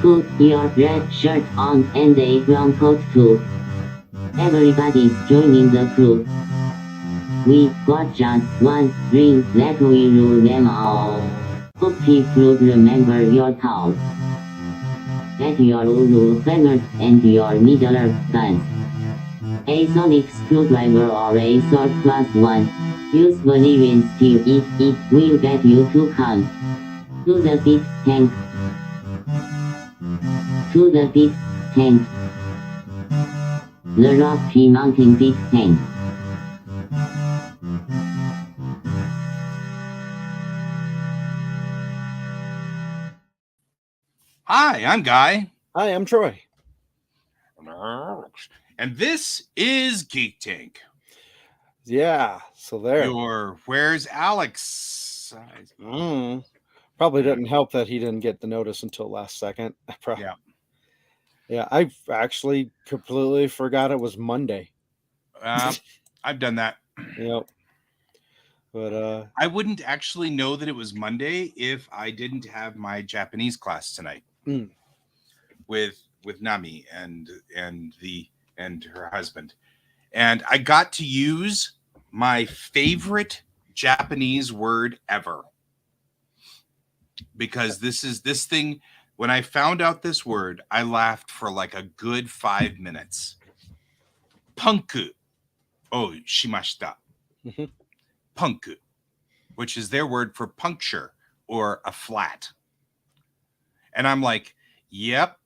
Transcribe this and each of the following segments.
Put your red shirt on and a brown coat too. Everybody's joining the crew. We got just one drink that we rule them all. Hope you'd remember your thoughts. Get your Uru hammers and your needler guns. A sonic screwdriver or a sword plus one. Use Valerian steel if it will get you to come. To the pit tank. To the pit tank. The Rocky Mountain pit tank. Hi, I'm Guy. Hi, I'm Troy. And this is Geek Tank. Yeah, so there. Your Where's Alex? Probably didn't help that he didn't get the notice until last second. Yeah. Yeah, I actually completely forgot it was Monday. I've done that. Yep. But I wouldn't actually know that it was Monday if I didn't have my Japanese class tonight with Nami and her husband. And I got to use my favorite Japanese word ever. Because this thing, when I found out this word, I laughed for like a good 5 minutes. Punku o shimashita. Punku, which is their word for puncture or a flat. And I'm like, yep,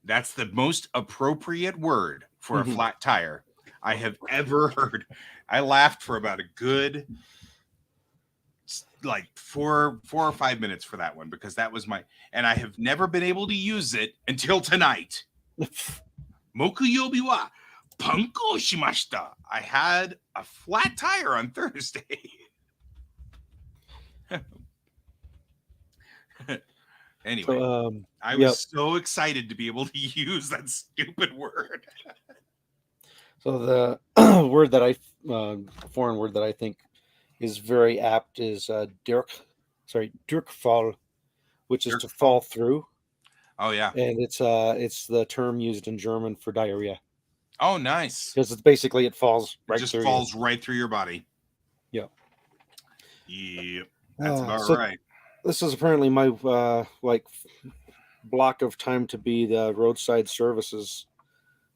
that's the most appropriate word for a flat tire I have ever heard. I laughed for about a good like four or 5 minutes for that one, because that was and I have never been able to use it until tonight. Mokuyobi wa punko shimashita. I had a flat tire on Thursday. Anyway, so, I was so excited to be able to use that stupid word. So the foreign word that I think is very apt is Durchfall, which is to fall through. Oh yeah, and it's the term used in German for diarrhea. Oh, nice. Because it's basically it falls right just through falls you. right through your body. Yeah. Yeah, that's about right. This is apparently my block of time to be the roadside services,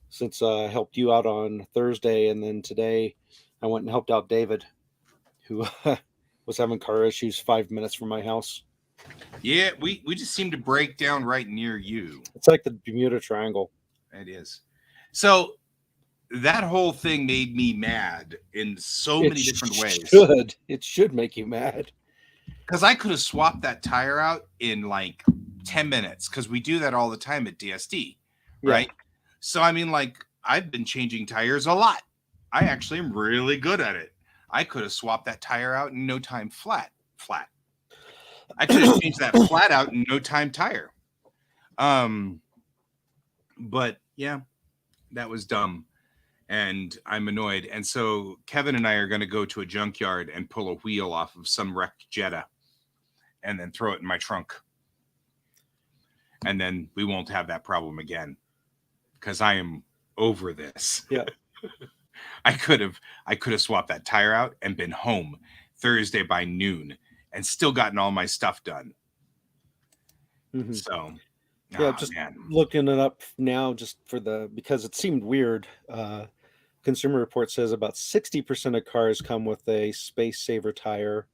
since I helped you out on Thursday, and then today I went and helped out David, who was having car issues 5 minutes from my house. Yeah, we just seem to break down right near you. It's like the Bermuda Triangle. It is. So that whole thing made me mad in so many different ways. It should make you mad. Because I could have swapped that tire out in like 10 minutes, because we do that all the time at DSD, right? Yeah. So, I mean, like, I've been changing tires a lot. I actually am really good at it. I could have swapped that tire out in no time flat. I could have changed that flat out in no time tire. But yeah, that was dumb. And I'm annoyed. And so Kevin and I are going to go to a junkyard and pull a wheel off of some wrecked Jetta and then throw it in my trunk. And then we won't have that problem again, because I am over this. Yeah. I could have swapped that tire out and been home Thursday by noon and still gotten all my stuff done. Mm-hmm. So looking it up now, just because it seemed weird. Consumer Report says about 60% of cars come with a Space Saver tire,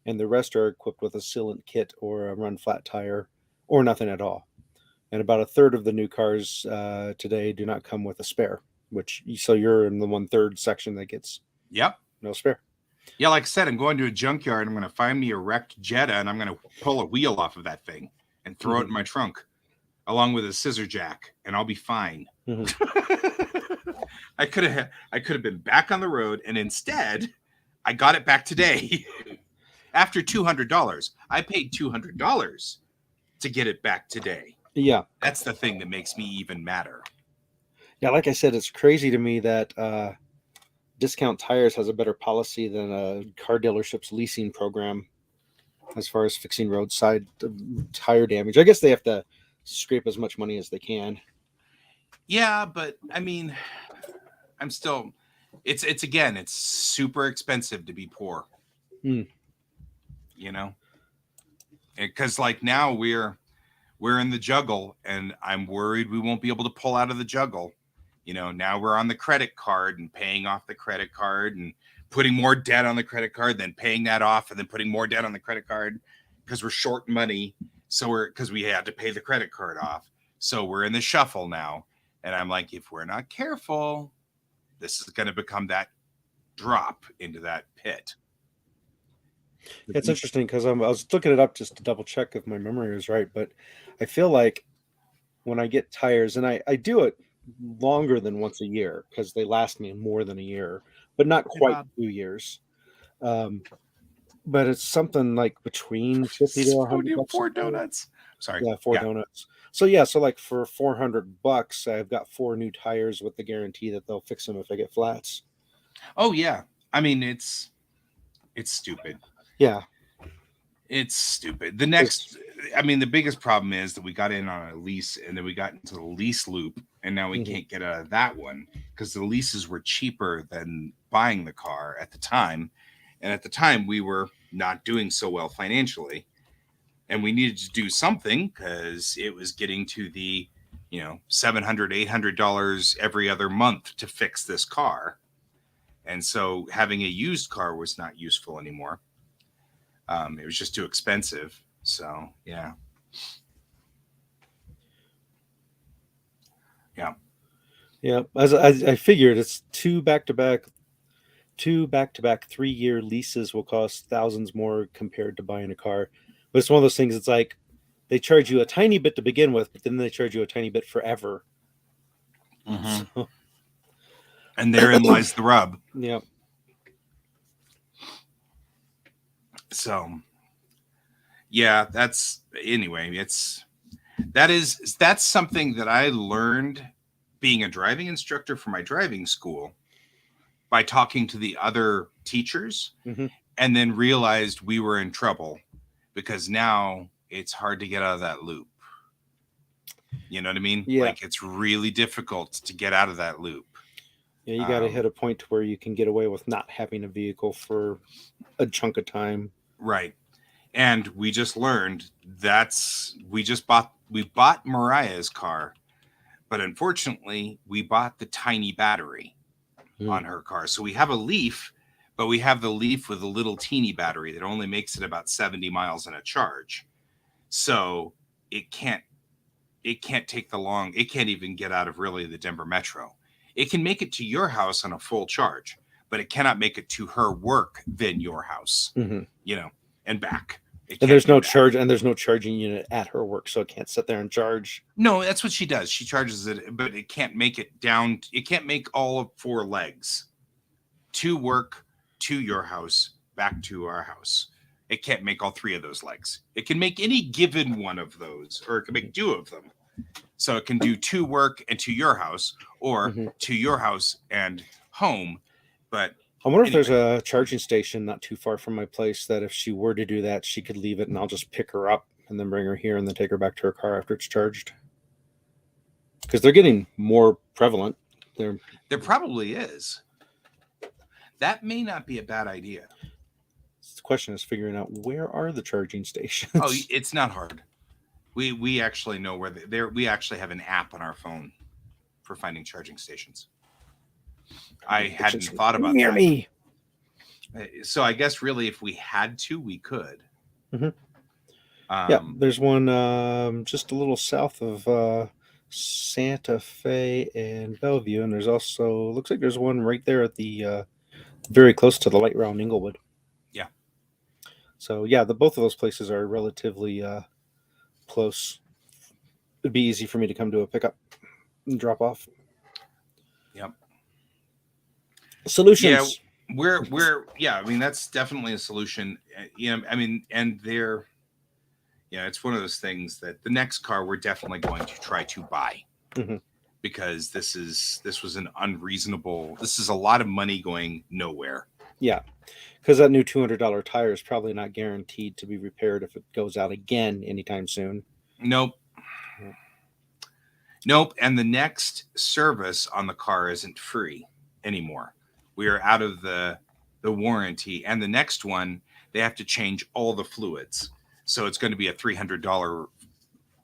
and the rest are equipped with a sealant kit or a run flat tire, or nothing at all. And about a third of the new cars today do not come with a spare, so you're in the 1/3 section that gets no spare. Yeah, like I said, I'm going to a junkyard. I'm going to find me a wrecked Jetta, and I'm going to pull a wheel off of that thing and throw it in my trunk, along with a scissor jack, and I'll be fine. I could have been back on the road, and instead, I got it back today. After $200, I paid $200 to get it back today. Yeah, that's the thing that makes me even madder. Yeah, like I said, it's crazy to me that Discount Tires has a better policy than a car dealership's leasing program as far as fixing roadside tire damage. I guess they have to scrape as much money as they can. Yeah, but I mean, I'm still. It's again, it's super expensive to be poor. Hmm. You know, because like now we're in the juggle, and I'm worried we won't be able to pull out of the juggle. You know, now we're on the credit card and paying off the credit card and putting more debt on the credit card, then paying that off, and then putting more debt on the credit card because we're short money. So because we had to pay the credit card off. So we're in the shuffle now. And I'm like, if we're not careful, this is going to become that drop into that pit. It's interesting because I was looking it up just to double check if my memory is right, but I feel like when I get tires, and I do it longer than once a year because they last me more than a year, but not quite 2 years. But it's something like between 50 to 100 bucks. 4 donuts. Sorry. Yeah, 4 donuts. So yeah, so like for $400, I've got 4 new tires with the guarantee that they'll fix them if I get flats. Oh yeah, I mean it's stupid. Yeah, it's stupid. The biggest problem is that we got in on a lease, and then we got into the lease loop, and now we can't get out of that one because the leases were cheaper than buying the car at the time, and at the time we were not doing so well financially, and we needed to do something because it was getting to the $700-800 every other month to fix this car. And so having a used car was not useful anymore. It was just too expensive. So, yeah. Yeah. Yeah. As I figured, it's two back-to-back 3-year leases will cost thousands more compared to buying a car. But it's one of those things, it's like they charge you a tiny bit to begin with, but then they charge you a tiny bit forever. Mm-hmm. So. And therein lies the rub. Yeah. So, yeah, that's something that I learned being a driving instructor for my driving school by talking to the other teachers, and then realized we were in trouble because now it's hard to get out of that loop. You know what I mean? Yeah. Like it's really difficult to get out of that loop. Yeah, you got to hit a point where you can get away with not having a vehicle for a chunk of time. Right. And we just learned we bought Mariah's car, but unfortunately we bought the tiny battery on her car. So we have a Leaf, but we have the Leaf with a little teeny battery that only makes it about 70 miles in a charge. So it can't take it can't even get out of really the Denver Metro. It can make it to your house on a full charge, but it cannot make it to her work, then your house, and back. And there's no charge, and there's no charging unit at her work, so it can't sit there and charge. No, that's what she does. She charges it, but it can't make it down. It can't make all of 4 legs to work, to your house, back to our house. It can't make all 3 of those legs. It can make any given one of those, or it can make 2 of them. So it can do to work and to your house, or to your house and home. But I wonder if there's a charging station not too far from my place that if she were to do that, she could leave it and I'll just pick her up and then bring her here and then take her back to her car after it's charged. Because they're getting more prevalent. There probably is. That may not be a bad idea. The question is figuring out where are the charging stations. Oh, it's not hard. We actually know where we actually have an app on our phone for finding charging stations. I hadn't thought about near that. Me. So I guess really if we had to, we could. Yeah, there's one just a little south of Santa Fe and Bellevue, and there's also looks like there's one right there at the very close to the light round Inglewood. Yeah. So yeah, both of those places are relatively close. It'd be easy for me to come to a pickup and drop off. Yep. Solutions. Yeah, I mean that's definitely a solution. I mean, and it's one of those things that the next car we're definitely going to try to buy because this was an unreasonable. This is a lot of money going nowhere. Yeah, because that new $200 tire is probably not guaranteed to be repaired if it goes out again anytime soon. Nope. Nope. And the next service on the car isn't free anymore. We are out of the warranty. And the next one, they have to change all the fluids. So it's going to be a $300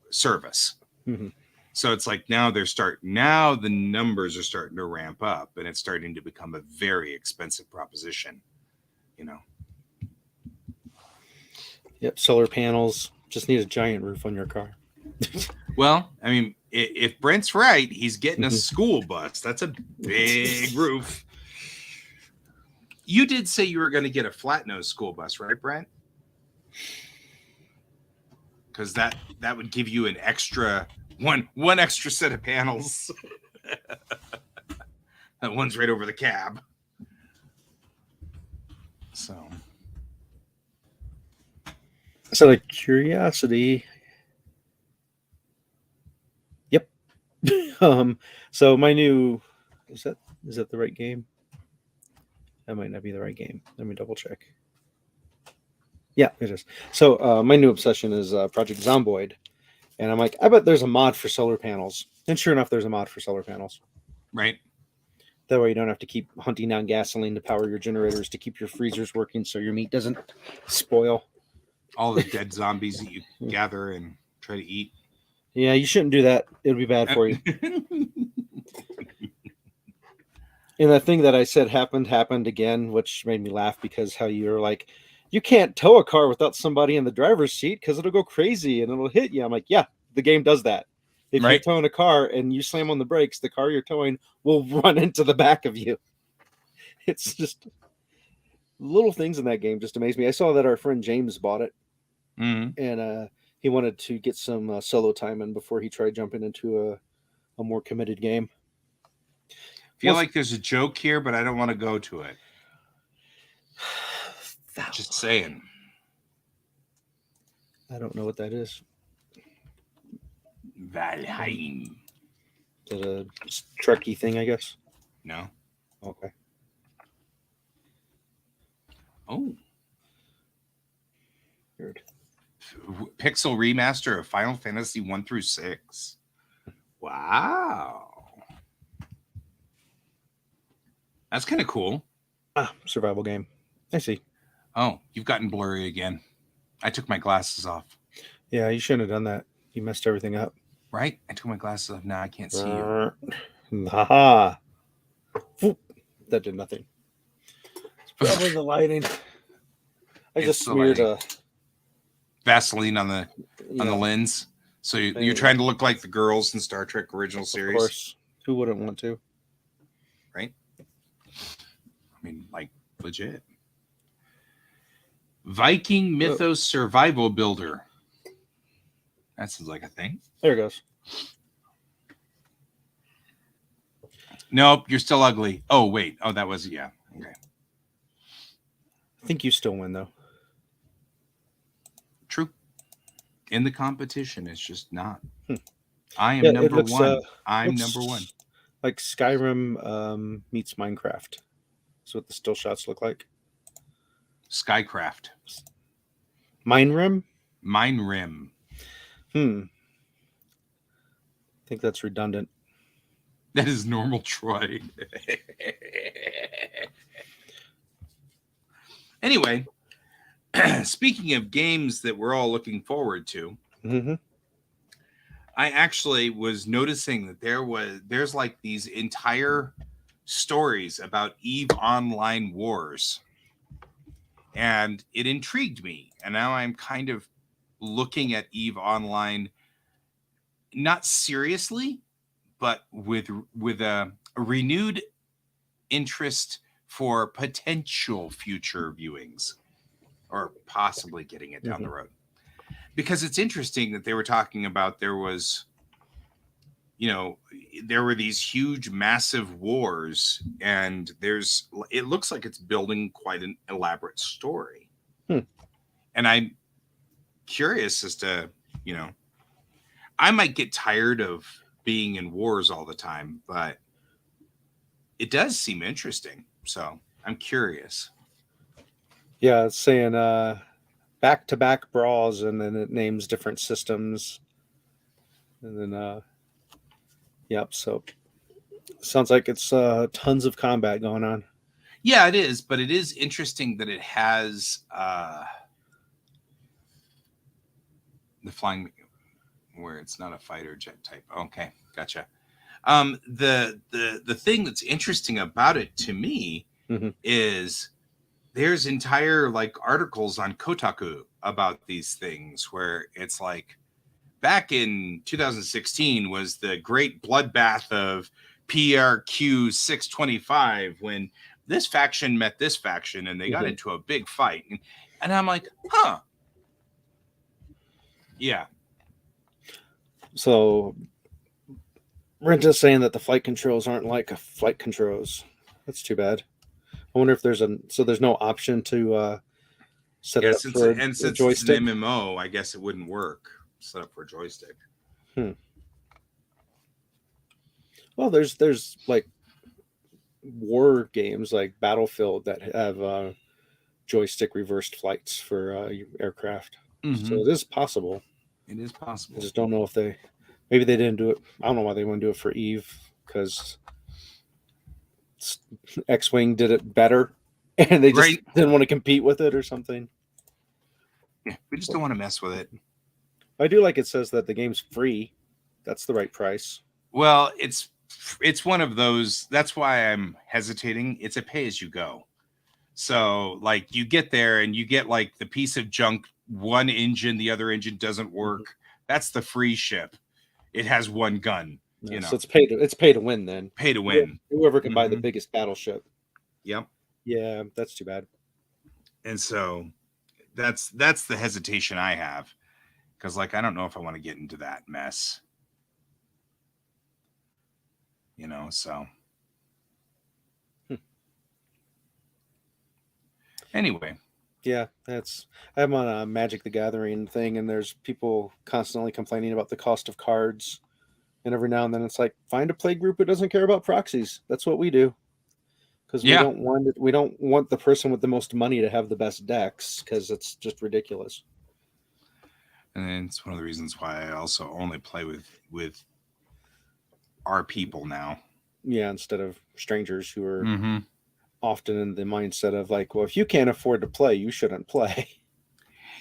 service. Mm-hmm. So it's like now the numbers are starting to ramp up, and it's starting to become a very expensive proposition, you know. Yep, solar panels. Just need a giant roof on your car. Well, I mean, if Brent's right, he's getting a school bus. That's a big roof. You did say you were going to get a flat nose school bus, right, Brent? Because that would give you an extra one extra set of panels. That one's right over the cab. So out of curiosity. Yep. So my new is that the right game? That might not be the right game. Let me double check. Yeah, it is. So my new obsession is Project Zomboid. And I'm like, I bet there's a mod for solar panels. And sure enough, there's a mod for solar panels. Right. That way you don't have to keep hunting down gasoline to power your generators to keep your freezers working so your meat doesn't spoil. All the dead zombies that you gather and try to eat. Yeah, you shouldn't do that. It'll be bad for you. And the thing that I said happened again, which made me laugh because how you're like, you can't tow a car without somebody in the driver's seat because it'll go crazy and it'll hit you. I'm like, yeah, the game does that. If you're towing a car and you slam on the brakes, the car you're towing will run into the back of you. It's just little things in that game just amaze me. I saw that our friend James bought it, and he wanted to get some solo time in before he tried jumping into a more committed game. I feel like there's a joke here, but I don't want to go to it. Just saying. I don't know what that is. Valheim. Is that a Trekkie thing, I guess? No. Okay. Oh. Weird. Pixel remaster of Final Fantasy 1 through 6. Wow. That's kind of cool. Survival game. I see. Oh, you've gotten blurry again. I took my glasses off. Yeah, you shouldn't have done that. You messed everything up. Right? I took my glasses off. Now I can't see you. Haha. That did nothing. It's probably the lighting. I just smeared Vaseline on the lens. So you're trying to look like the girls in Star Trek original series. Of course. Who wouldn't want to? Right? I mean, like, legit. Viking Mythos Survival Builder. That sounds like a thing. There it goes. Nope, you're still ugly. Oh, wait. Oh, that was, yeah. Okay. I think you still win, though. True. In the competition, it's just not. I am number one. I'm number one. Like Skyrim meets Minecraft. That's what the still shots look like. Skycraft. Mine Rim. I think that's redundant. That is normal Troy. Anyway, speaking of games that we're all looking forward to, I actually was noticing that there's like these entire stories about EVE Online wars. And it intrigued me. And now I'm kind of looking at EVE Online, not seriously, but with a renewed interest for potential future viewings or possibly getting it down the road. Because it's interesting that they were talking about there were these huge, massive wars, and it looks like it's building quite an elaborate story. And I'm curious as to, I might get tired of being in wars all the time, but it does seem interesting. So I'm curious. Yeah, it's saying back-to-back brawls, and then it names different systems. And then Yep. So sounds like it's tons of combat going on. Yeah, it is, but it is interesting that it has the flying where it's not a fighter jet type. Okay, gotcha. The thing that's interesting about it to me is there's entire like articles on Kotaku about these things where it's like back in 2016 was the great bloodbath of PRQ 625 when this faction met this faction and they got into a big fight. And I'm like, huh. Yeah. So Renta's saying that the flight controls aren't like flight controls. That's too bad. I wonder if there's no option to set it up for a since joystick. It's an MMO, I guess it wouldn't work. Set up for a joystick. Well, there's like war games like Battlefield that have joystick reversed flights for aircraft. So it is possible. It is possible. I just don't know if maybe they didn't do it. I don't know why they wouldn't do it for Eve, because X-Wing did it better and they just didn't want to compete with it or something. Yeah, we just don't want to mess with it. I do like it says that the game's free. That's the right price. Well, it's one of those. That's why I'm hesitating. It's a pay as you go. So like you get there and you get like the piece of junk, one engine, the other engine doesn't work. That's the free ship. It has one gun. You know, so it's pay to win then. Pay to win. Whoever can buy the biggest battleship. Yep. Yeah, that's too bad. And so that's the hesitation I have, because like I don't know if I want to get into that mess. You know, so anyway. Yeah, I'm on a Magic the Gathering thing, and there's people constantly complaining about the cost of cards. And every now and then it's like, find a play group who doesn't care about proxies. That's what we do. Because we don't want the person with the most money to have the best decks, because it's just ridiculous. And it's one of the reasons why I also only play with our people now. Yeah, instead of strangers who are often in the mindset of like, well, if you can't afford to play, you shouldn't play.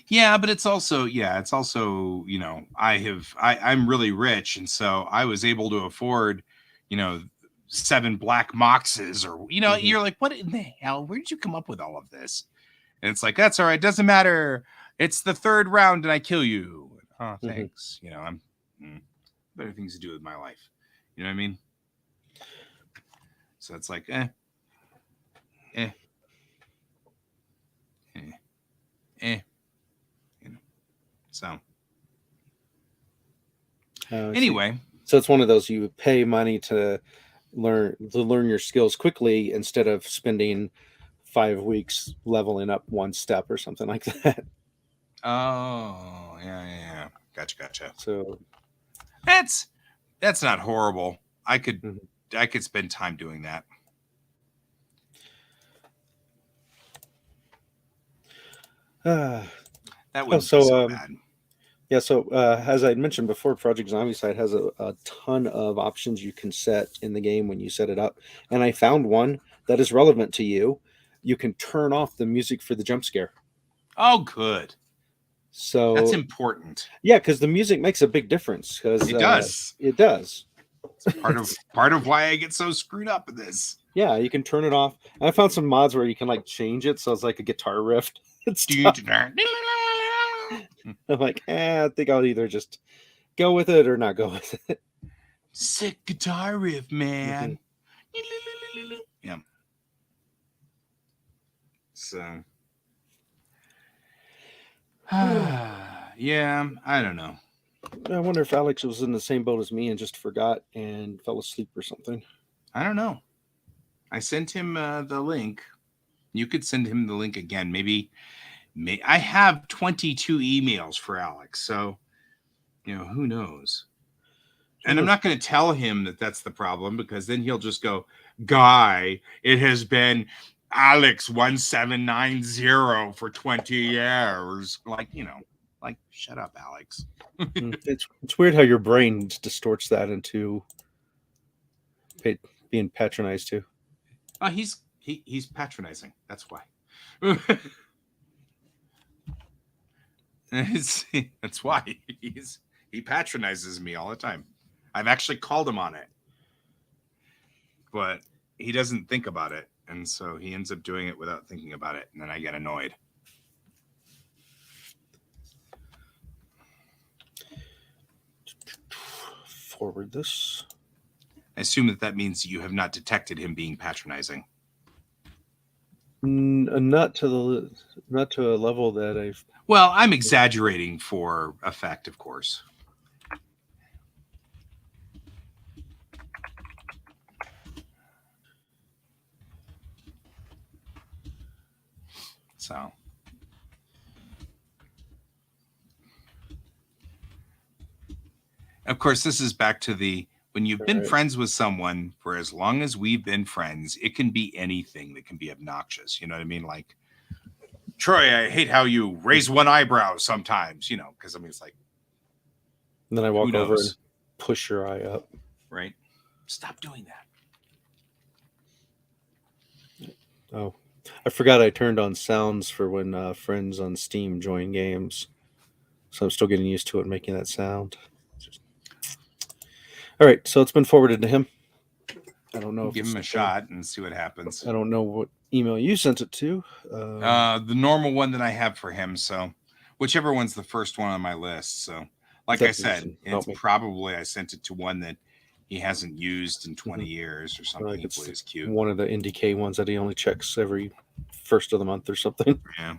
Yeah, but it's also, you know, I'm really rich. And so I was able to afford, you know, 7 black moxes, or, you know, you're like, what in the hell? Where did you come up with all of this? And it's like, that's all right. Doesn't matter. It's the 3rd round and I kill you. Oh, thanks. You know, I'm better things to do with my life. You know what I mean? So it's like, you know, so anyway. So it's one of those, you pay money to learn your skills quickly instead of spending 5 weeks leveling up one step or something like that. Oh, yeah. Gotcha. So that's not horrible. I could spend time doing that. That wouldn't be so bad. Yeah, so as I mentioned before, Project Zombicide has a ton of options you can set in the game when you set it up. And I found one that is relevant to you. You can turn off the music for the jump scare. Oh, good. So that's important. Yeah, because the music makes a big difference. Because it does. It does. It's part of why I get so screwed up with this. Yeah, you can turn it off. I found some mods where you can like change it so it's like a guitar riff. I'm like, I think I'll either just go with it or not go with it. Sick guitar riff, man. Yeah. So, yeah, I don't know. I wonder if Alex was in the same boat as me and just forgot and fell asleep or something. I don't know. I sent him the link. You could send him the link again. Maybe I have 22 emails for Alex, so you know, who knows. And I'm not going to tell him that that's the problem, because then he'll just go, Guy, it has been Alex 1790 for 20 years. Like, you know, like, shut up, Alex. It's weird how your brain distorts that into being patronized too. He's patronizing. That's why. That's why he patronizes me all the time. I've actually called him on it, but he doesn't think about it, and so he ends up doing it without thinking about it, and then I get annoyed. Forward this. I assume that means you have not detected him being patronizing. Not to a level that I've. Well, I'm exaggerating for effect, of course. So, of course, this is back to when you've been friends with someone for as long as we've been friends, it can be anything that can be obnoxious. You know what I mean? Like, Troy, I hate how you raise one eyebrow sometimes, because I mean, it's like. And then I walk over and push your eye up. Right. Stop doing that. Oh, I forgot I turned on sounds for when friends on Steam join games. So I'm still getting used to it making that sound. All right, so it's been forwarded to him. I don't know. Give him a shot and see what happens. I don't know what email you sent it to. The normal one that I have for him. So whichever one's the first one on my list. So like I said, it's probably I sent it to one that he hasn't used in 20 years or something. Like it's cute. One of the NDK ones that he only checks every first of the month or something. Yeah.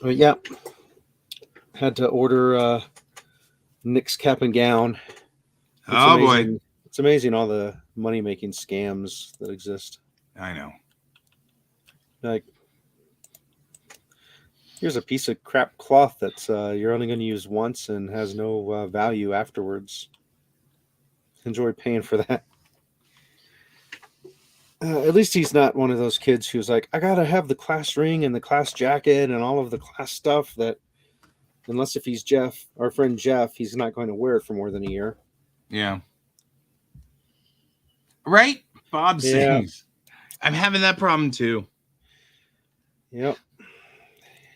Yeah. Had to order Nick's cap and gown. Boy. It's amazing all the money-making scams that exist. I know. Like, here's a piece of crap cloth that's you're only going to use once and has no value afterwards. Enjoy paying for that. At least he's not one of those kids who's like, I got to have the class ring and the class jacket and all of the class stuff that, unless if he's Jeff, our friend Jeff, he's not going to wear it for more than a year. Yeah. Right? Bob sings. I'm having that problem too. Yep.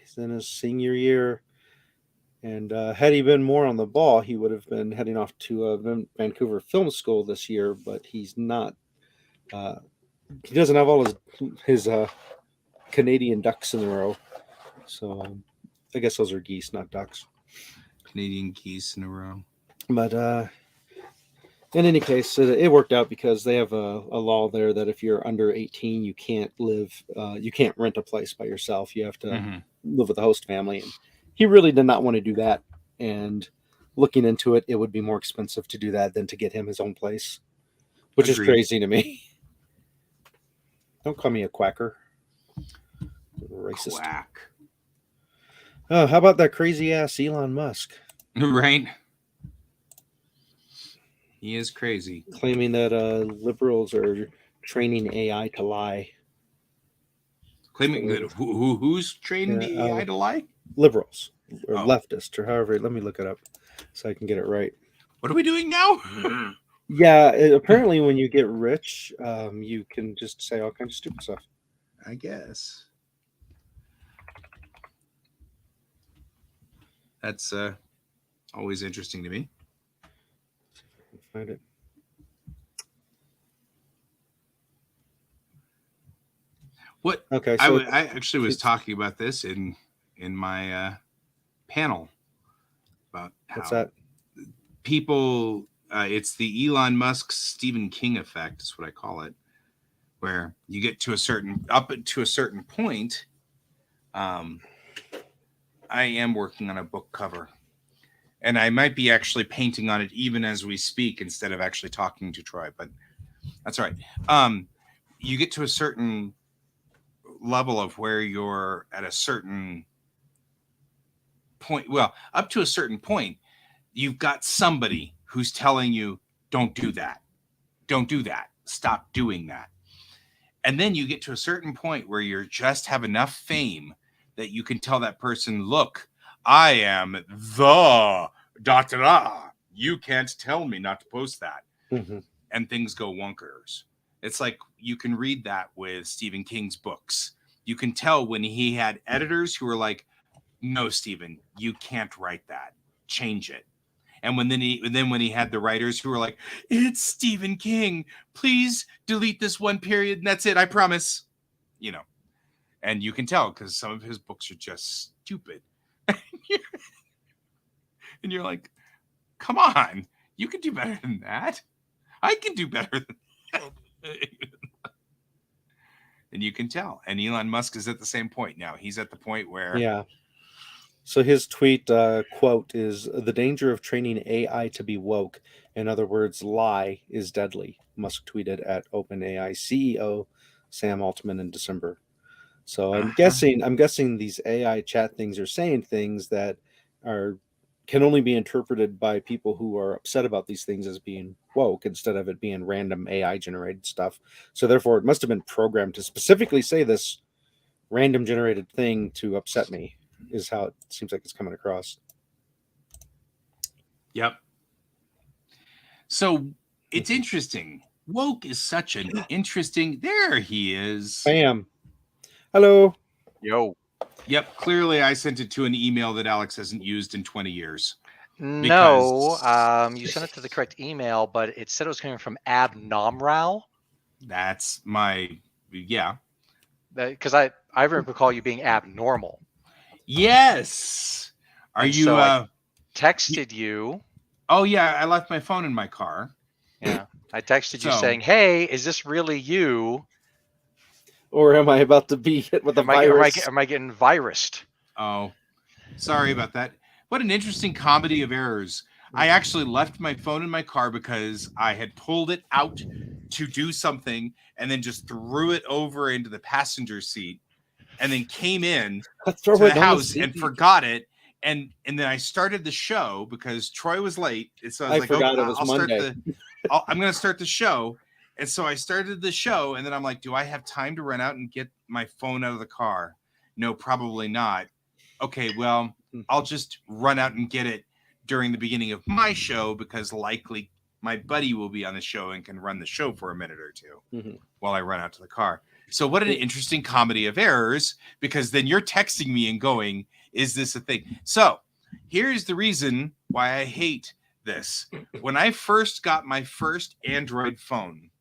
He's in his senior year. And had he been more on the ball, he would have been heading off to Vancouver Film School this year, but he's not. He doesn't have all his Canadian ducks in a row. So I guess those are geese, not ducks. Canadian geese in a row. But in any case, it worked out because they have a law there that if you're under 18, you can't you can't rent a place by yourself. You have to live with a host family. And he really did not want to do that. And looking into it, it would be more expensive to do that than to get him his own place, which is crazy to me. Don't call me a quacker. Racist. Quack. Oh, how about that crazy ass Elon Musk? Right. He is crazy. Claiming that liberals are training AI to lie. Claiming that who's training the AI to lie? Liberals or leftists or however. Let me look it up so I can get it right. What are we doing now? Yeah, apparently when you get rich, you can just say all kinds of stupid stuff. I guess. That's always interesting to me. Find it. What? Okay, so I actually was talking about this in my panel about how what's that? People. It's the Elon Musk Stephen King effect, is what I call it, where you get to a certain point. I am working on a book cover, and I might be actually painting on it even as we speak instead of actually talking to Troy, but that's all right. You get to a certain level of where you're at a certain point. Well, up to a certain point, you've got somebody who's telling you, don't do that. Don't do that. Stop doing that. And then you get to a certain point where you just have enough fame that you can tell that person, look, I am the doctor. You can't tell me not to post that. Mm-hmm. And things go wonkers. It's like you can read that with Stephen King's books. You can tell when he had editors who were like, no, Stephen, you can't write that. Change it. And when when he had the writers who were like, it's Stephen King, please delete this one period and that's it, I promise. You know, and you can tell because some of his books are just stupid. And you're like, come on, you can do better than that. I can do better than that. And you can tell. And Elon Musk is at the same point now. He's at the point where... Yeah. So his tweet quote is, "The danger of training AI to be woke, in other words, lie, is deadly," Musk tweeted at OpenAI CEO Sam Altman in December. So I'm guessing these AI chat things are saying things that can only be interpreted by people who are upset about these things as being woke instead of it being random AI generated stuff. So therefore, it must have been programmed to specifically say this random generated thing to upset me, is how it seems like it's coming across. Yep. So it's interesting. Woke is such an interesting... There he is. Bam. Hello. Yo. Yep. Clearly, I sent it to an email that Alex hasn't used in 20 years. No, you sent it to the correct email, but it said it was coming from Abnomral. That's my... Yeah. Because I recall you being abnormal. Yes. Are And you... so I texted you. Oh, yeah. I left my phone in my car. Yeah. I texted you saying, hey, is this really you? Or am I about to be hit with a virus? Am I getting virused? Oh, sorry about that. What an interesting comedy of errors. I actually left my phone in my car because I had pulled it out to do something and then just threw it over into the passenger seat and then came in to the house and forgot it. And then I started the show because Troy was late. And so I was forgot it was Monday. I'm going to start the show. And so I started the show and then I'm like, do I have time to run out and get my phone out of the car? No, probably not. Okay, well, I'll just run out and get it during the beginning of my show because likely my buddy will be on the show and can run the show for a minute or two while I run out to the car. So what an interesting comedy of errors, because then you're texting me and going, is this a thing? So here's the reason why I hate this. When I first got my first Android phone,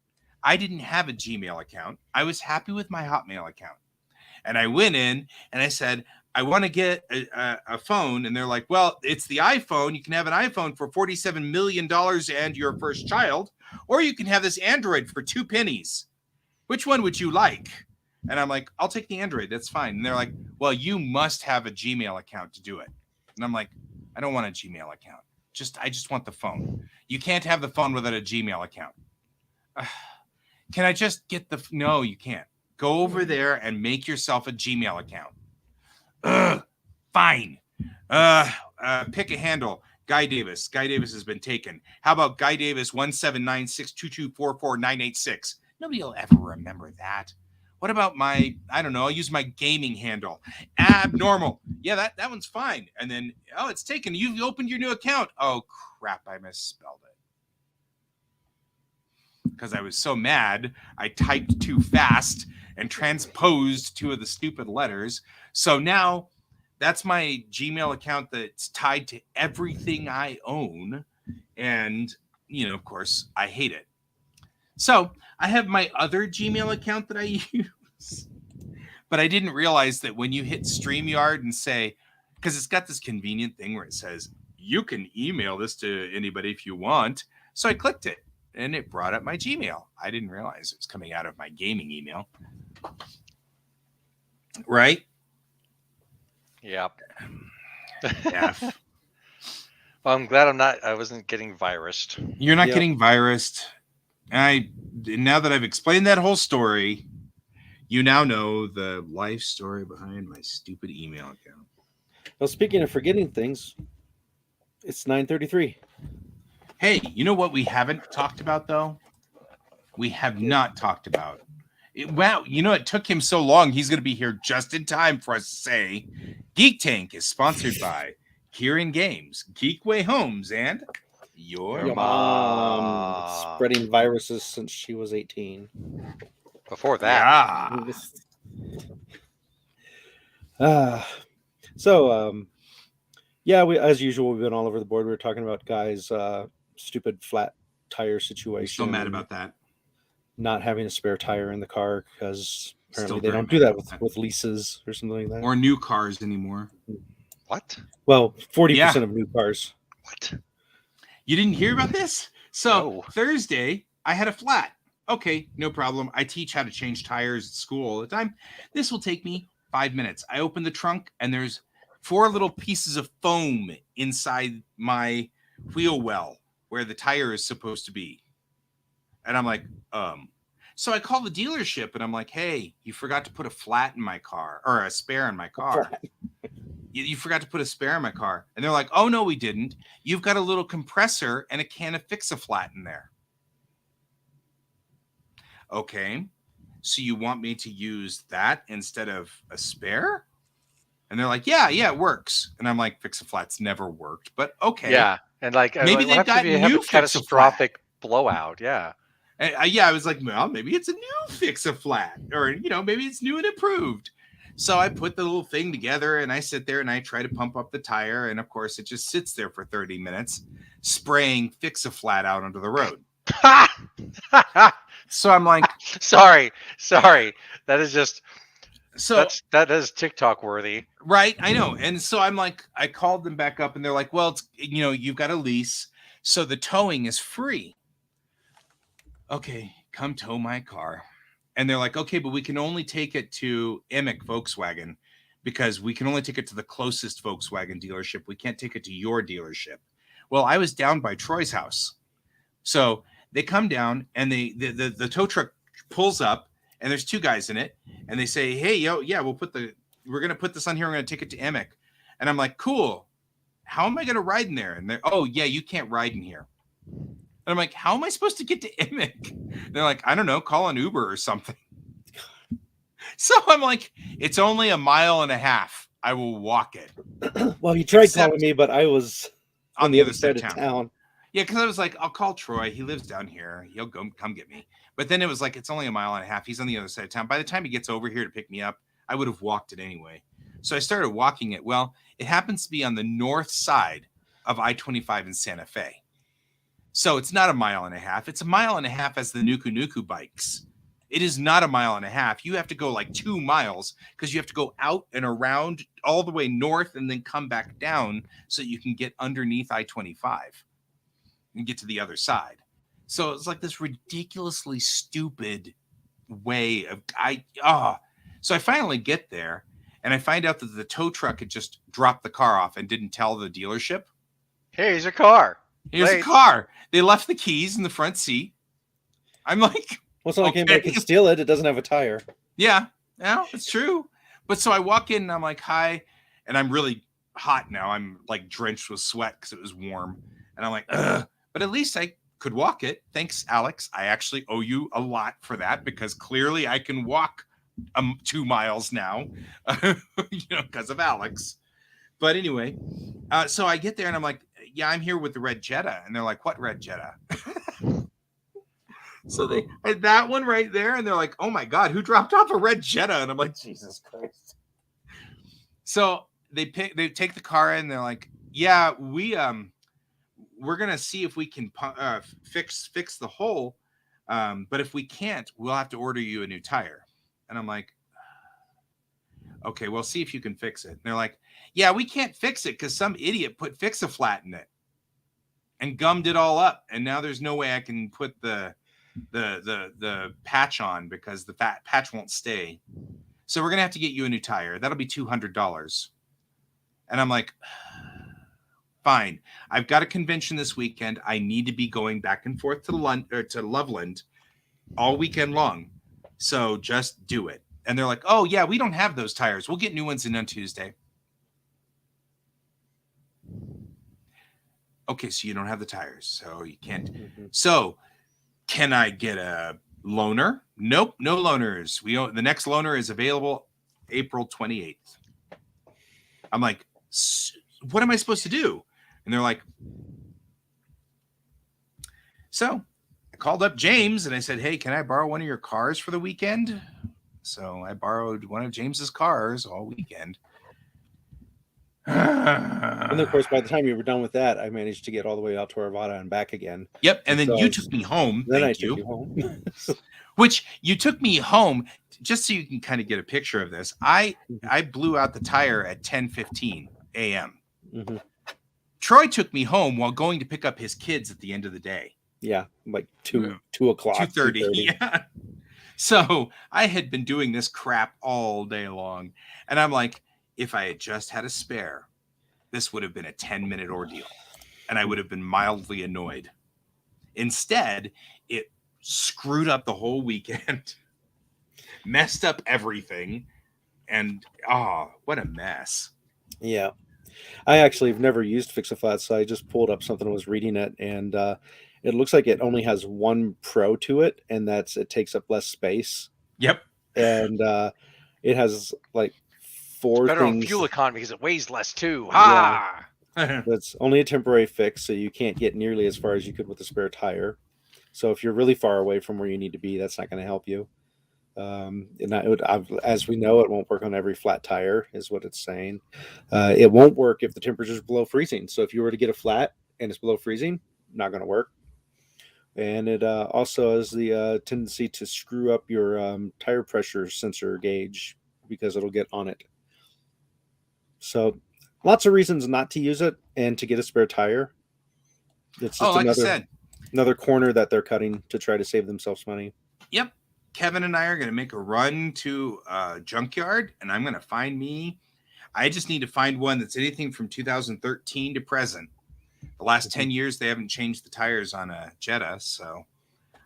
I didn't have a Gmail account. I was happy with my Hotmail account. And I went in and I said, I want to get a phone. And they're like, well, it's the iPhone. You can have an iPhone for $47 million and your first child, or you can have this Android for 2 pennies. Which one would you like? And I'm like, I'll take the Android. That's fine. And they're like, well, you must have a Gmail account to do it. And I'm like, I don't want a Gmail account. I just want the phone. You can't have the phone without a Gmail account. Can I just get the... No, you can't. Go over there and make yourself a Gmail account. Fine. Pick a handle. Guy Davis. Guy Davis has been taken. How about Guy Davis 17962244986? Nobody will ever remember that. What about my... I don't know. I'll use my gaming handle. Abnormal. Yeah, that one's fine. And then, oh, it's taken. You've opened your new account. Oh, crap. I misspelled it. Because I was so mad, I typed too fast and transposed 2 of the stupid letters. So now that's my Gmail account that's tied to everything I own. And, you know, of course, I hate it. So I have my other Gmail account that I use. But I didn't realize that when you hit StreamYard and say, because it's got this convenient thing where it says, you can email this to anybody if you want. So I clicked it. And it brought up my Gmail. I didn't realize it was coming out of my gaming email. Right? Yep. Yeah. Well, I'm glad I wasn't getting virused. You're not getting virused. Now that I've explained that whole story, you now know the life story behind my stupid email account. Well, speaking of forgetting things, it's 9:33. Hey, you know what we haven't talked about, though? We have not talked about. Wow, you know, it took him so long. He's going to be here just in time for us to say, Geek Tank is sponsored by Kieran Games, Geekway Homes, and your mom. Spreading viruses since she was 18. Before that. Yeah. Yeah, we, as usual, we've been all over the board. We were talking about guys' stupid flat tire situation. I'm still mad about that. Not having a spare tire in the car because apparently Still they very don't do mad that about with leases or something like that. Or new cars anymore. What? Well, 40% Yeah. of new cars. What? You didn't hear about this? So No. Thursday, I had a flat. Okay, no problem. I teach how to change tires at school all the time. This will take me 5 minutes. I open the trunk and there's 4 little pieces of foam inside my wheel well where the tire is supposed to be. And I'm like, So I call the dealership and I'm like, hey, you forgot to put a flat in my car or a spare in my car. You forgot to put a spare in my car. And they're like, oh, no, we didn't. You've got a little compressor and a can of Fix-A-Flat in there. Okay. So you want me to use that instead of a spare? And they're like, yeah, it works. And I'm like, Fix-A-Flat's never worked, but okay. Yeah. And like, maybe what they've happens if got you have new a catastrophic blowout? Yeah. And I was like, well, maybe it's a new Fix-A-Flat, or, maybe it's new and improved. So I put the little thing together and I sit there and I try to pump up the tire. And of course, it just sits there for 30 minutes, spraying Fix-A-Flat out onto the road. So I'm like, sorry. That is just, so that is TikTok worthy. Right. I know. And so I'm like, I called them back up and they're like, well, it's, you've got a lease. So the towing is free. Okay, come tow my car. And they're like, okay, but we can only take it to Emick Volkswagen because we can only take it to the closest Volkswagen dealership. We can't take it to your dealership. Well, I was down by Troy's house. So they come down and the tow truck pulls up and there's 2 guys in it. And they say, hey, yeah, we're going to put this on here. We're going to take it to Emick. And I'm like, cool. How am I going to ride in there? And they're, oh, yeah, you can't ride in here. And I'm like, how am I supposed to get to Emick? And they're like, I don't know, call an Uber or something. So I'm like, it's only 1.5 miles. I will walk it. Well, you tried calling me, but I was on the other side of town. Yeah, because I was like, I'll call Troy. He lives down here. He'll come get me. But then it was like, it's only 1.5 miles. He's on the other side of town. By the time he gets over here to pick me up, I would have walked it anyway. So I started walking it. Well, it happens to be on the north side of I-25 in Santa Fe. So it's not 1.5 miles. It's 1.5 miles as the Nuku Nuku bikes. It is not 1.5 miles. You have to go like 2 miles because you have to go out and around all the way north and then come back down so that you can get underneath I-25 and get to the other side. So it's like this ridiculously stupid way of So I finally get there and I find out that the tow truck had just dropped the car off and didn't tell the dealership. Here's your car. Here's a car. They left the keys in the front seat. I'm like, well, it's not like anybody can steal it. It doesn't have a tire. Yeah, it's true. But so I walk in and I'm like, hi. And I'm really hot now. I'm like drenched with sweat because it was warm. And I'm like, ugh. But at least I could walk it. Thanks, Alex. I actually owe you a lot for that because clearly I can walk 2 miles now, because of Alex. But anyway, so I get there and I'm like, yeah, I'm here with the red Jetta. And they're like, what red Jetta? So they had that one right there. And they're like, oh my God, who dropped off a red Jetta? And I'm like, Jesus Christ. So they take the car in and they're like, yeah, we're going to see if we can fix the hole. But if we can't, we'll have to order you a new tire. And I'm like, okay, well, see if you can fix it. And they're like, yeah, we can't fix it because some idiot put Fix-A-Flat in it and gummed it all up. And now there's no way I can put the patch on because the patch won't stay. So we're going to have to get you a new tire. That'll be $200. And I'm like, fine. I've got a convention this weekend. I need to be going back and forth to Loveland all weekend long. So just do it. And they're like, oh, yeah, we don't have those tires. We'll get new ones in on Tuesday. Okay, so you don't have the tires, so you can't. So can I get a loaner? Nope, no loaners. The next loaner is available April 28th. I'm like, what am I supposed to do? And they're like, so I called up James and I said, hey, can I borrow one of your cars for the weekend? So I borrowed one of James's cars all weekend. And of course, by the time you were done with that, I managed to get all the way out to Arvada and back again. Yep. And then you took me home. Then I Thank took you. you home. Which you took me home, just so you can kind of get a picture of this. I blew out the tire at 10:15 a.m. Mm-hmm. Troy took me home while going to pick up his kids at the end of the day. Yeah, like 2 o'clock. 2:30. Yeah. So I had been doing this crap all day long. And I'm like, if I had just had a spare, this would have been a 10-minute ordeal. And I would have been mildly annoyed. Instead, it screwed up the whole weekend, messed up everything. And what a mess. Yeah. I actually have never used Fix-A-Flat, so I just pulled up something and was reading it, and it looks like it only has one pro to it, and that's it takes up less space. Yep. And it has like 4 better things. On fuel economy because it weighs less too. Yeah. That's only a temporary fix, so you can't get nearly as far as you could with a spare tire. So if you're really far away from where you need to be, that's not going to help you. As we know, it won't work on every flat tire, is what it's saying. It won't work if the temperature is below freezing. So if you were to get a flat and it's below freezing, not going to work. And it also has the tendency to screw up your tire pressure sensor gauge because it'll get on it. So lots of reasons not to use it and to get a spare tire. It's just like I said, another corner that they're cutting to try to save themselves money. Yep. Kevin and I are going to make a run to a junkyard, and I'm going to find me. I just need to find one that's anything from 2013 to present. The last 10 years, they haven't changed the tires on a Jetta, so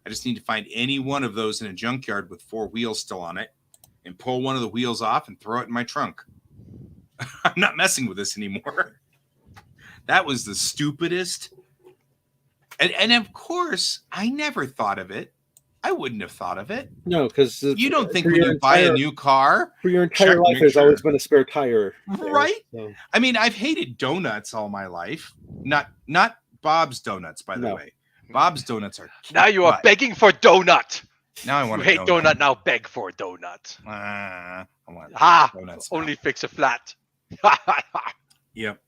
I just need to find any one of those in a junkyard with 4 wheels still on it and pull one of the wheels off and throw it in my trunk. I'm not messing with this anymore. That was the stupidest. And of course, I never thought of it. I wouldn't have thought of it. No, because you don't think when you buy a new car, for your entire life, there's always been a spare tire, right? So. I mean, I've hated donuts all my life. Not Bob's Donuts, by the way. Bob's Donuts are now you are begging for donut. Now I want to hate donut. Now beg for a donut. I want donuts. Only Fix-A-Flat. Yep.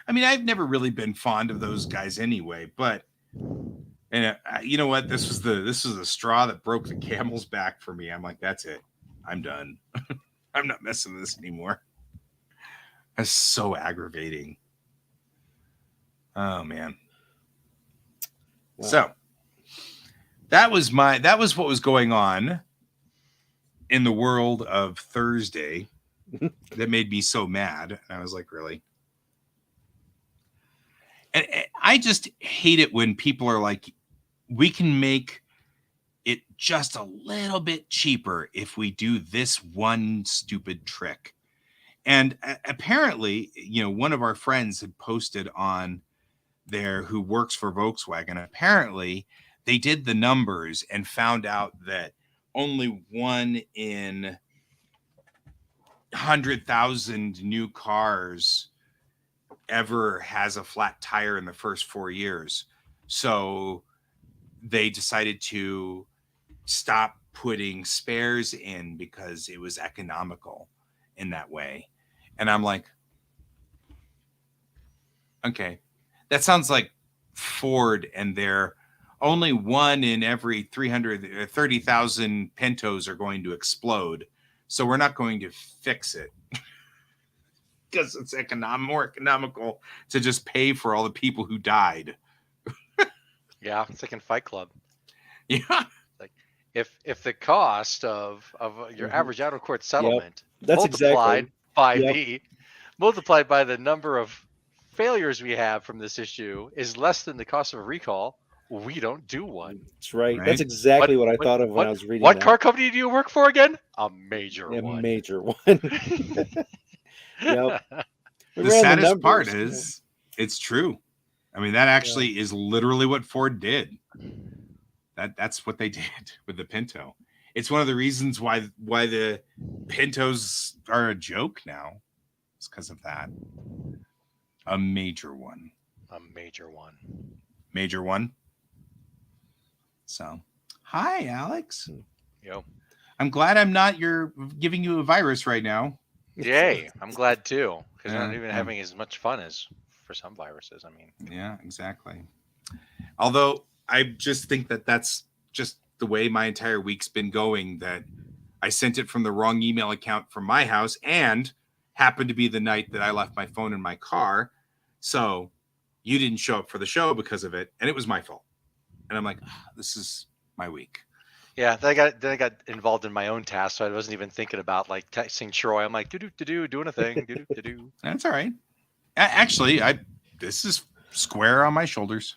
I mean, I've never really been fond of those guys anyway, but. And you know what? This was the straw that broke the camel's back for me. I'm like, that's it. I'm done. I'm not messing with this anymore. That's so aggravating. Oh man. Wow. So that was what was going on in the world of Thursday that made me so mad. And I was like, really? And I just hate it when people are like, we can make it just a little bit cheaper if we do this one stupid trick. And apparently, one of our friends had posted on there who works for Volkswagen. Apparently, they did the numbers and found out that only 1 in 100,000 new cars ever has a flat tire in the first 4 years. So they decided to stop putting spares in because it was economical in that way. And I'm like, okay, that sounds like Ford and their only 1 in every 330,000 Pintos are going to explode. So we're not going to fix it. Because it's more economical to just pay for all the people who died. Yeah, it's like in Fight Club. Yeah, like if the cost of your average out of court settlement that's multiplied exactly. multiplied by the number of failures we have from this issue is less than the cost of a recall, we don't do one. That's right. That's exactly what I thought of when I was reading. What car company do you work for again? A major one. A major one. Yep. The saddest part is it's true. I mean, that actually is literally what Ford did. That's what they did with the Pinto. It's one of the reasons why the Pintos are a joke now. It's because of that. A major one. A major one. Major one. So, hi, Alex. Yo. I'm glad I'm not giving you a virus right now. Yay. I'm glad too. Because we're Yeah, not even having as much fun as for some viruses. I mean. Yeah, exactly. Although I just think that that's just the way my entire week's been going, that I sent it from the wrong email account from my house and happened to be the night that I left my phone in my car. So you didn't show up for the show because of it, and it was my fault. And I'm like, this is my week. Yeah, then I got involved in my own task, so I wasn't even thinking about like texting Troy. I'm like, doing a thing, do. That's all right. Actually, this is square on my shoulders.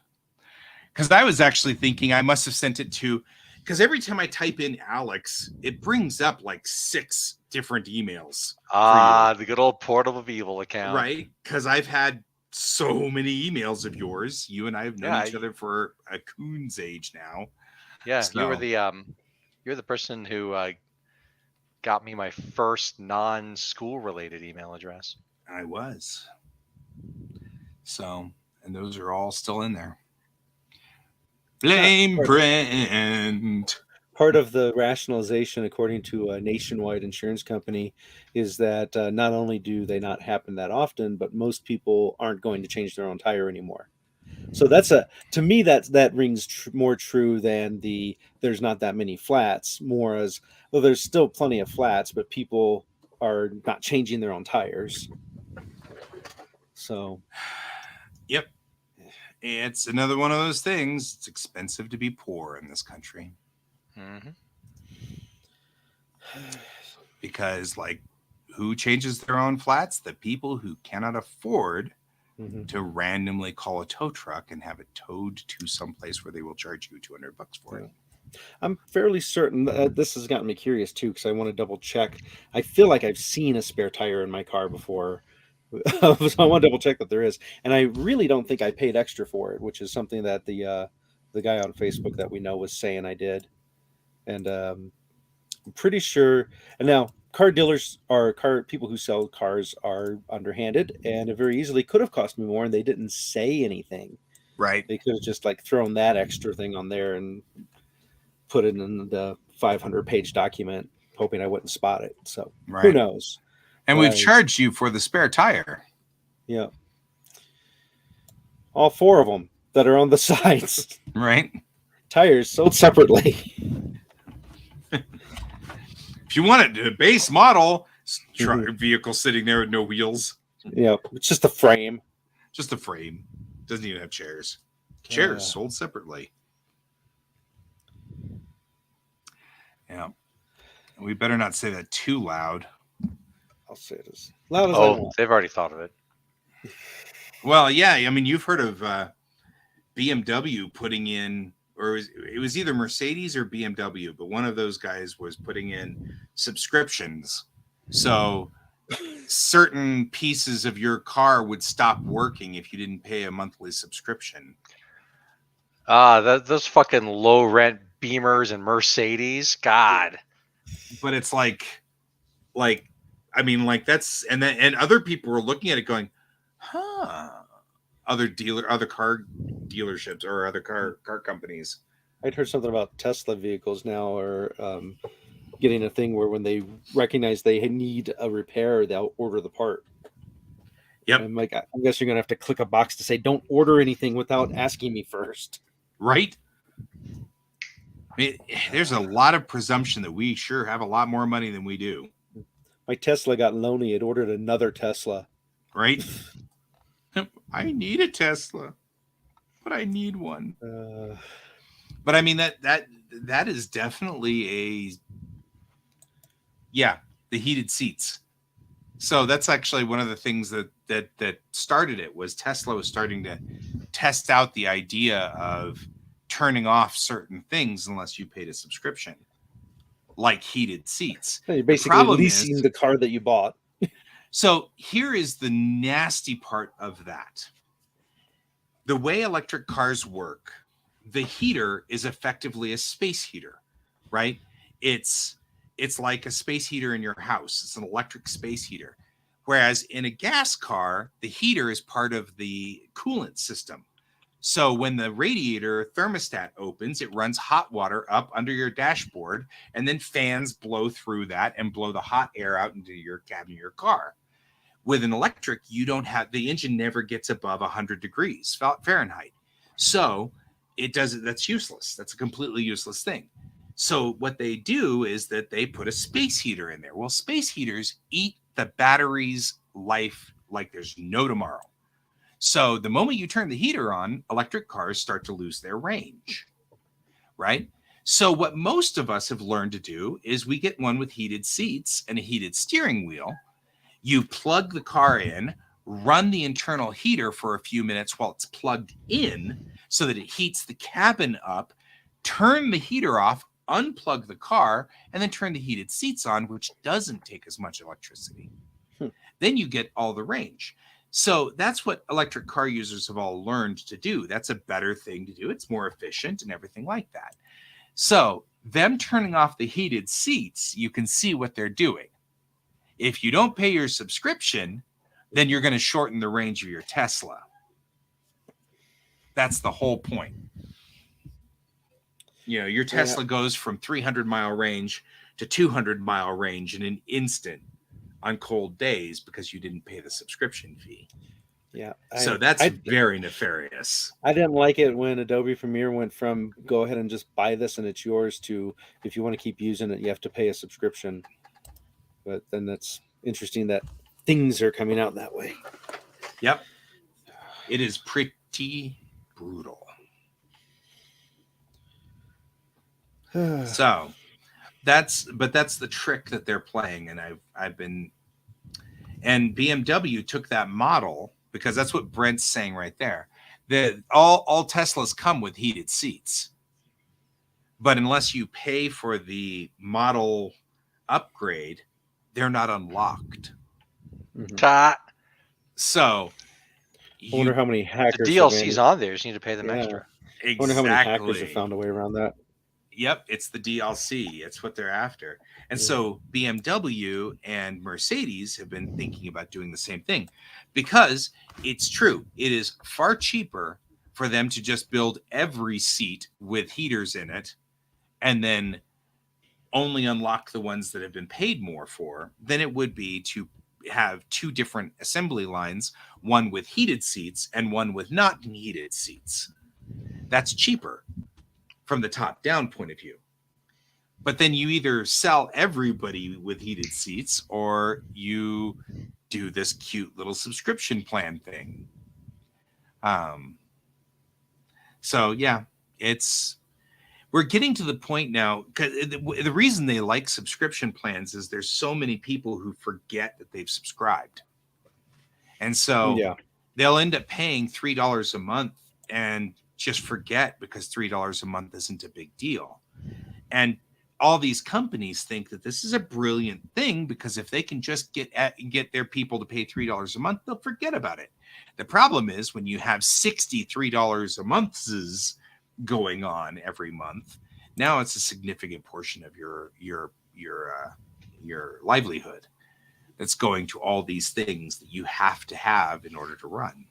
Because I was actually thinking I must have sent it to, because every time I type in Alex, it brings up like 6 different emails. The good old Portal of Evil account. Right? Because I've had so many emails of yours. You and I have known each other for a coon's age now. Yeah, so. you're the person who got me my first non-school related email address. I was. So, and those are all still in there. Blame Brent. Part of the rationalization, according to a nationwide insurance company, is that not only do they not happen that often, but most people aren't going to change their own tire anymore. So to me that rings more true than there's not that many flats. More as well, there's still plenty of flats, but people are not changing their own tires. So, yep. It's another one of those things. It's expensive to be poor in this country. Mm-hmm. Because, like, who changes their own flats? The people who cannot afford to randomly call a tow truck and have it towed to someplace where they will charge you $200 for it. I'm fairly certain this has gotten me curious too, because I want to double check. I feel like I've seen a spare tire in my car before. So I want to double check that there is, and I really don't think I paid extra for it, which is something that the guy on Facebook that we know was saying I did, and I'm pretty sure. And now car people who sell cars are underhanded, and it very easily could have cost me more, and they didn't say anything. Right? They could have just like thrown that extra thing on there and put it in the 500-page document, hoping I wouldn't spot it. So who knows? And we've charged you for the spare tire. Yeah. All 4 of them that are on the sides. Right. Tires sold separately. If you want a base model vehicle sitting there with no wheels. Yeah. It's just a frame. Just a frame. Doesn't even have chairs. Chairs sold separately. Yeah. We better not say that too loud. I'll say it as loud as I want. They've already thought of it. Well, yeah. I mean, you've heard of BMW putting in, or it was either Mercedes or BMW, but one of those guys was putting in subscriptions. So certain pieces of your car would stop working if you didn't pay a monthly subscription. Those fucking low rent Beamers and Mercedes. God. But it's like I mean, like that's, and other people were looking at it going, other car dealerships or other car companies. I'd heard something about Tesla vehicles now are getting a thing where when they recognize they need a repair, they'll order the part. Yep. I'm like, I guess you're going to have to click a box to say, don't order anything without asking me first. Right. I mean, there's a lot of presumption that we sure have a lot more money than we do. My Tesla got lonely. It ordered another Tesla. Right. I need a Tesla, but I need one. But I mean, that is definitely the heated seats. So that's actually one of the things that started it, was Tesla was starting to test out the idea of turning off certain things unless you paid a subscription, like heated seats. You're basically leasing the car that you bought. So here is the nasty part of that. The way electric cars work, the heater is effectively a space heater, right? It's like a space heater in your house. It's an electric space heater. Whereas in a gas car, the heater is part of the coolant system. So when the radiator thermostat opens, it runs hot water up under your dashboard, and then fans blow through that and blow the hot air out into your cabin of your car. With an electric, you don't have, the engine never gets above 100 degrees Fahrenheit. So it does, that's useless. That's a completely useless thing. So what they do is that they put a space heater in there. Well, space heaters eat the battery's life like there's no tomorrow. So the moment you turn the heater on, electric cars start to lose their range, right? So what most of us have learned to do is we get one with heated seats and a heated steering wheel. You plug the car in, run the internal heater for a few minutes while it's plugged in so that it heats the cabin up, turn the heater off, unplug the car, and then turn the heated seats on, which doesn't take as much electricity. Then you get all the range. So that's what electric car users have all learned to do. That's a better thing to do. It's more efficient and everything like that. So them turning off the heated seats, you can see what they're doing. If you don't pay your subscription, then you're going to shorten the range of your Tesla. That's the whole point. You know, your Tesla goes from 300-mile range to 200-mile range in an instant on cold days because you didn't pay the subscription fee. Yeah. So that's very nefarious. I didn't like it when Adobe Premiere went from go ahead and just buy this and it's yours to if you want to keep using it, you have to pay a subscription. But then that's interesting that things are coming out that way. Yep. It is pretty brutal. So that's the trick that they're playing. And and BMW took that model because that's what Brent's saying right there. That all Teslas come with heated seats, but unless you pay for the model upgrade, they're not unlocked. Mm-hmm. So I wonder how many hackers. The DLC's on there. You just need to pay them extra. Exactly. I wonder how many hackers have found a way around that. Yep, it's the DLC. It's what they're after. And so BMW and Mercedes have been thinking about doing the same thing because it's true. It is far cheaper for them to just build every seat with heaters in it and then only unlock the ones that have been paid more for than it would be to have two different assembly lines, one with heated seats and one with not heated seats. That's cheaper from the top down point of view. But then you either sell everybody with heated seats or you do this cute little subscription plan thing. So yeah, we're getting to the point now because the reason they like subscription plans is there's so many people who forget that they've subscribed. And so they'll end up paying $3 a month and just forget because $3 a month isn't a big deal. And all these companies think that this is a brilliant thing because if they can just get their people to pay $3 a month, they'll forget about it. The problem is when you have $63 a months going on every month, now it's a significant portion of your livelihood that's going to all these things that you have to have in order to run.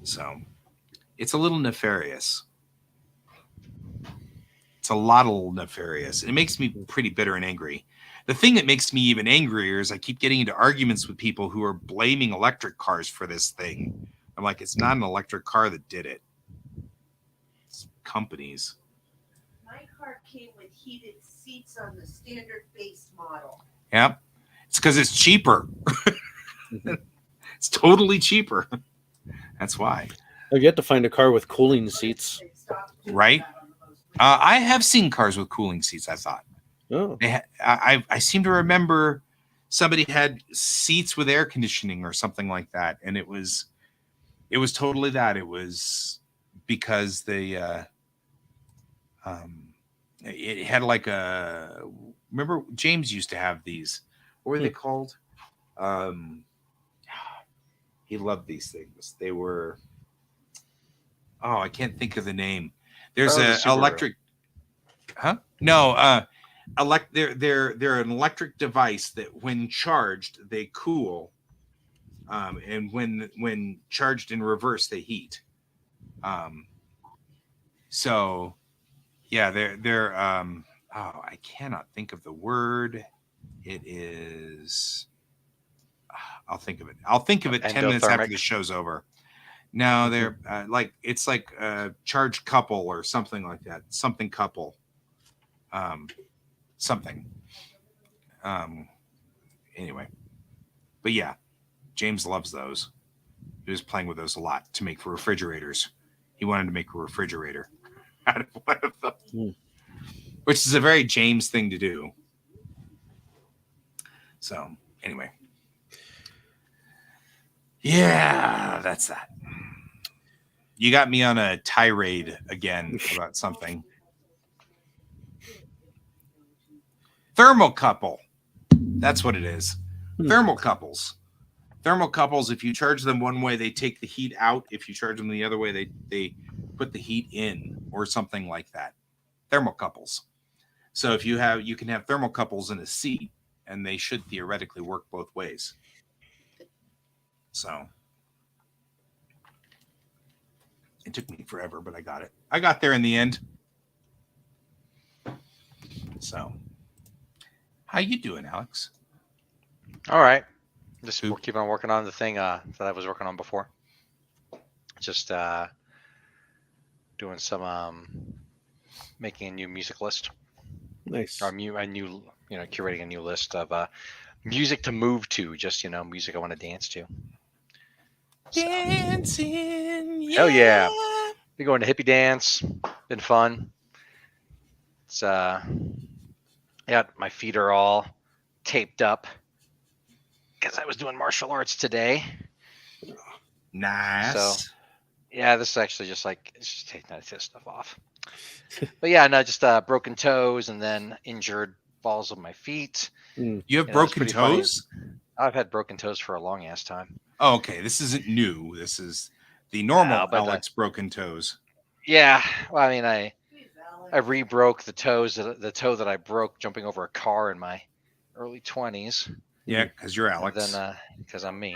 So it's a little nefarious. It's a lot of nefarious. It makes me pretty bitter and angry. The thing that makes me even angrier is I keep getting into arguments with people who are blaming electric cars for this thing. I'm like, it's not an electric car that did it. It's companies. My car came with heated seats on the standard base model. Yep. It's because it's cheaper. It's totally cheaper. That's why. I've yet to find a car with cooling seats. Right? I have seen cars with cooling seats, I thought. Oh. I seem to remember somebody had seats with air conditioning or something like that. And it was totally that. It was because they it had like remember James used to have these. What were they called? He loved these things. They were I can't think of the name. There's an electric, No, they're an electric device that when charged, they cool and when charged in reverse, they heat. So yeah, they're oh, I cannot think of the word. It is. I'll think of it. I'll think of it 10 minutes after Endothermic. the show's over. No, they're like it's like a charged couple or something like that. Something couple. Something. Anyway, but yeah, James loves those. He was playing with those a lot to make refrigerators. He wanted to make a refrigerator out of one of them, which is a very James thing to do. So anyway, yeah, that's that. You got me on a tirade again about something. Thermocouple. That's what it is. Thermocouples. Thermocouples, if you charge them one way, they take the heat out. If you charge them the other way, they put the heat in or something like that. Thermocouples. So if you can have thermocouples in a seat, and they should theoretically work both ways. So it took me forever, but I got it. I got there in the end. So how you doing, Alex? All right. Just keep on working on the thing that I was working on before. Just doing some making a new music list. Nice. Or curating a new list of music to move to. Just music I want to dance to. Dancing, yeah. Hell yeah! Been going to hippie dance. Been fun. It's yeah, my feet are all taped up because I was doing martial arts today. Nice. So yeah, this is actually just taking that stuff off. But yeah, no, just broken toes and then injured balls of my feet. You have broken toes? Funny. I've had broken toes for a long ass time. Oh, okay. This isn't new. This is the normal Alex broken toes. Yeah. Well, I mean, I re-broke the toe that I broke jumping over a car in my early 20s. Yeah, because you're Alex. And then because I'm me.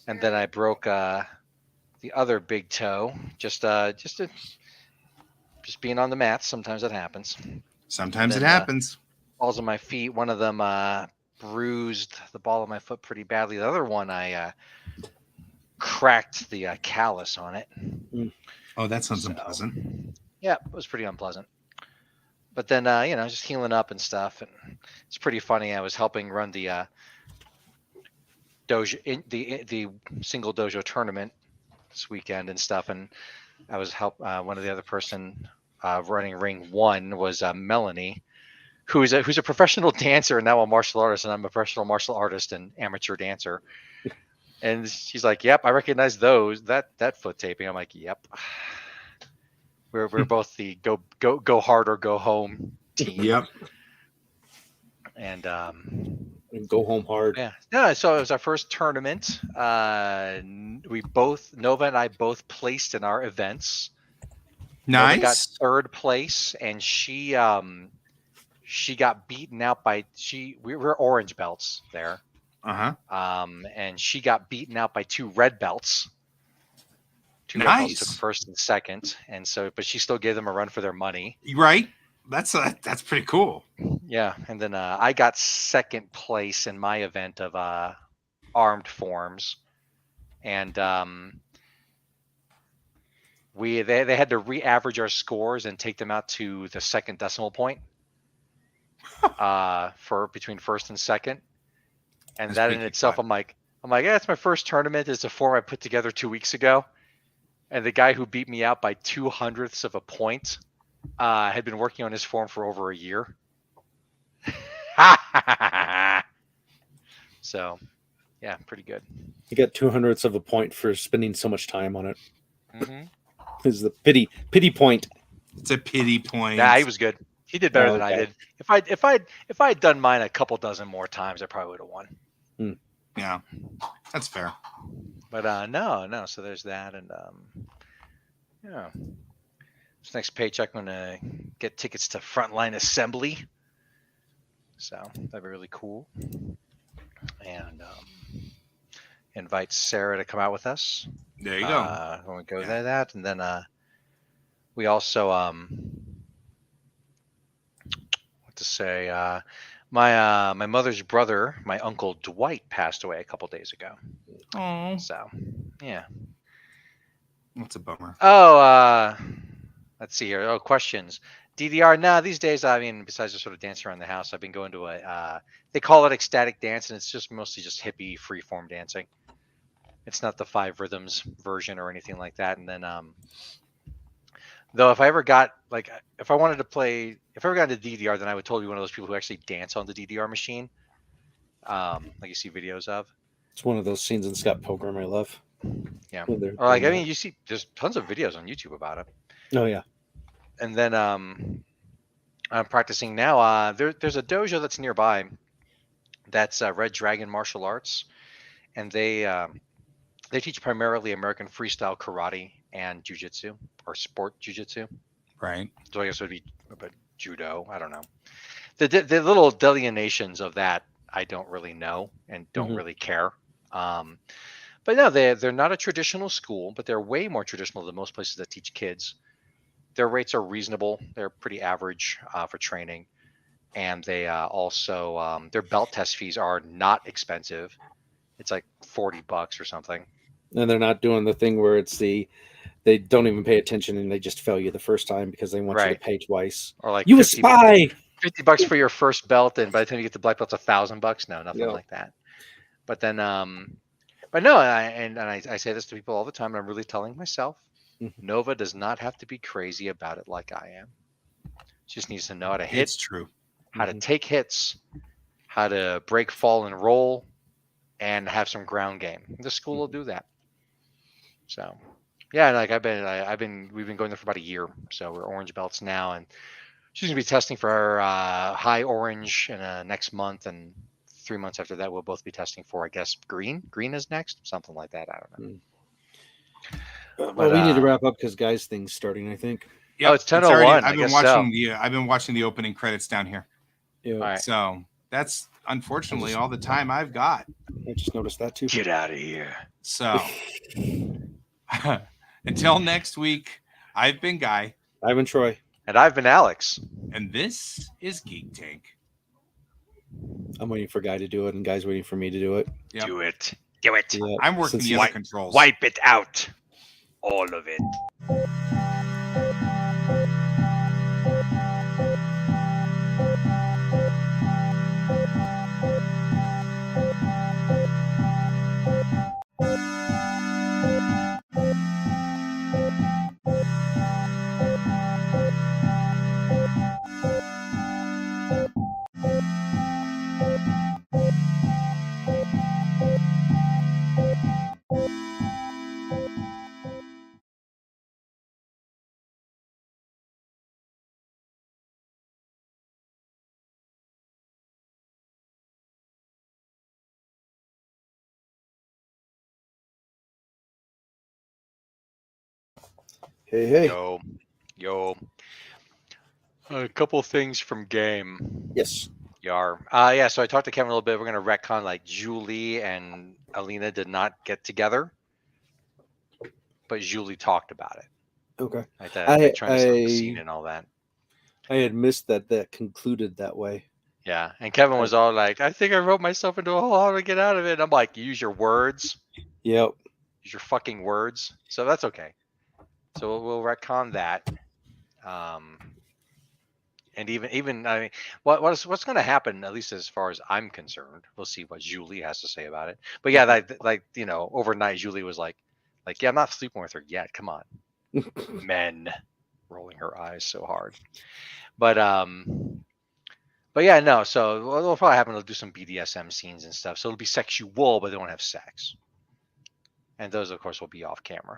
And then I broke the other big toe just being on the mats. Sometimes it happens. Sometimes it happens. Balls of my feet. One of them bruised the ball of my foot pretty badly. The other one I cracked the callus on it. Oh, that sounds unpleasant. Yeah, it was pretty unpleasant. But then just healing up and stuff, and it's pretty funny. I was helping run the dojo, the single dojo tournament this weekend and stuff, and I was one of the other person running ring one was Melanie, who's a professional dancer and now a martial artist, and I'm a professional martial artist and amateur dancer. And she's like, "Yep, I recognize that foot taping." I'm like, "Yep." We're both the go hard or go home team. Yep. And go home hard. Yeah. No, so it was our first tournament. Nova and I both placed in our events. Nice. Nova got third place, and she got beaten out by we were orange belts there. And she got beaten out by two red belts. Two red belts took first and second, and so but she still gave them a run for their money. Right. That's pretty cool. Yeah, and then I got second place in my event of armed forms, and they had to re-average our scores and take them out to the second decimal point for between first and second, and that in itself, I'm like, yeah, it's my first tournament. It's a form I put together 2 weeks ago, and the guy who beat me out by 0.02 of a point had been working on his form for over a year. So, yeah, pretty good. You got 0.02 of a point for spending so much time on it. Mm-hmm. This is the pity point. It's a pity point. Yeah, he was good. He did better than I did. If I'd done mine a couple dozen more times, I probably would have won. Yeah, that's fair. But no. So there's that, and yeah. This next paycheck, I'm gonna get tickets to Frontline Assembly. So that'd be really cool. And invite Sarah to come out with us. There you go. When we go Yeah. there, that, and then we also what to say? My mother's brother, my uncle Dwight, passed away a couple days ago. Oh, So yeah. that's a bummer. Oh, let's see here. Oh, questions. DDR. Nah, these days, I mean, besides just sort of dancing around the house, I've been going to a. They call it ecstatic dance, and it's just mostly just hippie freeform dancing. It's not the 5 rhythms version or anything like that. And then, though, if I ever got like, if I wanted to play, if I ever got into DDR, then I would totally be one of those people who actually dance on the DDR machine, like you see videos of. It's one of those scenes in Scott Pilgrim I love. Yeah. when they're Or like, I doing mean, you see, there's tons of videos on YouTube about it. that. Oh yeah. And then, I'm practicing now. There's a dojo that's nearby. That's Red Dragon Martial Arts, and they teach primarily American freestyle karate and jujitsu or sport jujitsu. Right. So I guess it would be but judo. I don't know. The little delineations of that I don't really know and don't Mhm. really care. But no, they're not a traditional school, but they're way more traditional than most places that teach kids. Their rates are reasonable. They're pretty average for training, and they also their belt test fees are not expensive. It's like $40 or something. And they're not doing the thing where it's they don't even pay attention and they just fail you the first time because they want you Right. to pay twice. Or like You a 50 spy! $50 for your first belt, and by the time you get the black belt, it's $1,000. No, nothing Yep. like that. But then, but no, I say this to people all the time, and I'm really telling myself, Mhm. Nova does not have to be crazy about it like I am. She just needs to know how to hit, It's true. how to Mhm. take hits, how to break, fall, and roll, and have some ground game. The school will do that. So, yeah, like we've been going there for about a year, so we're orange belts now, and she's gonna be testing for her high orange in next month, and 3 months after that, we'll both be testing for, I guess, green. Green is next, something like that. I don't know. Well, But, we need to wrap up because guys' thing's starting, I think. Yep, Oh, it's 10:01. I guess so. I've been watching the opening credits down here. Yeah. All right. So that's unfortunately all the time I've got. I just noticed that too. Get out of here. So until next week, I've been Guy, I've been Troy. And I've been Alex. and this is Geek Tank. I'm waiting for Guy to do it, and Guy's waiting for me to do it. Yep. Do it. Do it. Yeah, I'm working since the he's- other controls. Wipe it out. All of it. Hey, hey. Yo. A couple things from game. Yes. Yar. Yeah, so I talked to Kevin a little bit. We're going to retcon like Julie and Alina did not get together, but Julie talked about it. Okay. Like that, like trying to set up the scene and all that. I had missed that concluded that way. Yeah, and Kevin was all like, I think I wrote myself into a hole. How do I get out of it? And I'm like, use your words. Yep. Use your fucking words. So that's okay. So we'll retcon that. And even I mean, what's going to happen, at least as far as I'm concerned, we'll see what Julie has to say about it. But yeah, like overnight, Julie was like, yeah, I'm not sleeping with her yet. Come on, men, rolling her eyes so hard. But yeah, no. So what'll probably happen, they'll do some BDSM scenes and stuff. So it'll be sexual, but they won't have sex. And those, of course, will be off camera.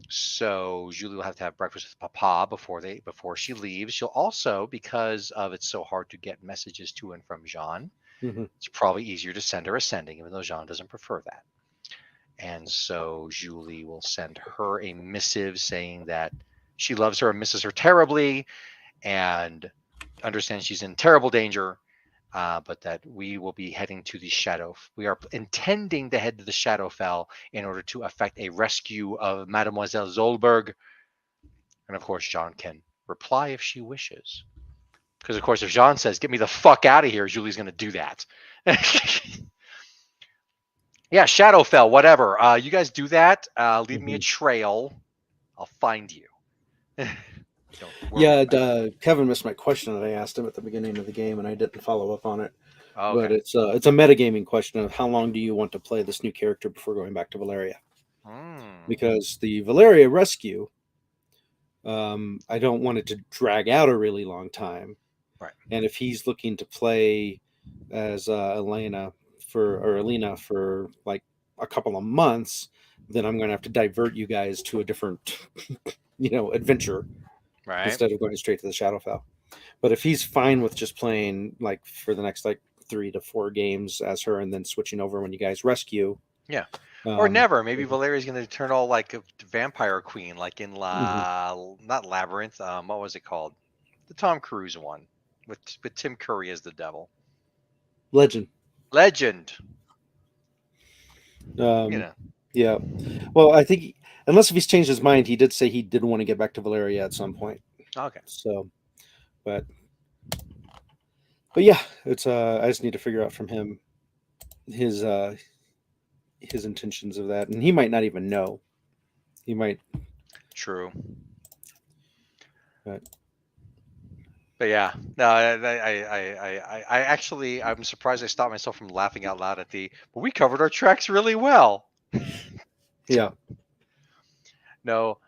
So Julie will have to have breakfast with Papa before she leaves. She'll also, because of it's so hard to get messages to and from Jean, it's probably easier to send her a sending, even though Jean doesn't prefer that. And so Julie will send her a missive saying that she loves her and misses her terribly, and understands she's in terrible danger. but that we will be heading to the we are intending to head to the Shadowfell in order to effect a rescue of Mademoiselle Zolberg. And of course, Jean can reply if she wishes. Because of course, if Jean says, "Get me the fuck out of here," Julie's going to do that. Yeah, Shadowfell, whatever. You guys do that. Leave me a trail. I'll find you. Kevin missed my question that I asked him at the beginning of the game, and I didn't follow up on it. Okay. But it's a metagaming question of how long do you want to play this new character before going back to Valeria? Because the Valeria rescue, I don't want it to drag out a really long time. Right. And if he's looking to play as Alina for like a couple of months, then I'm going to have to divert you guys to a different, adventure, right, instead of going straight to the Shadowfell. But if he's fine with just playing like for the next 3 to 4 games as her, and then switching over when you guys rescue, or never. Maybe Valeria's going to turn all like a vampire queen, like in not Labyrinth. What was it called? The Tom Cruise one with Tim Curry as the devil. Legend. Yeah. Well, I think unless if he's changed his mind, he did say he did want to get back to Valeria at some point. Okay. So, but yeah, it's I just need to figure out from him his intentions of that, and he might not even know. He might. True. But yeah, no, I actually, I'm surprised I stopped myself from laughing out loud at but we covered our tracks really well. Yeah. No,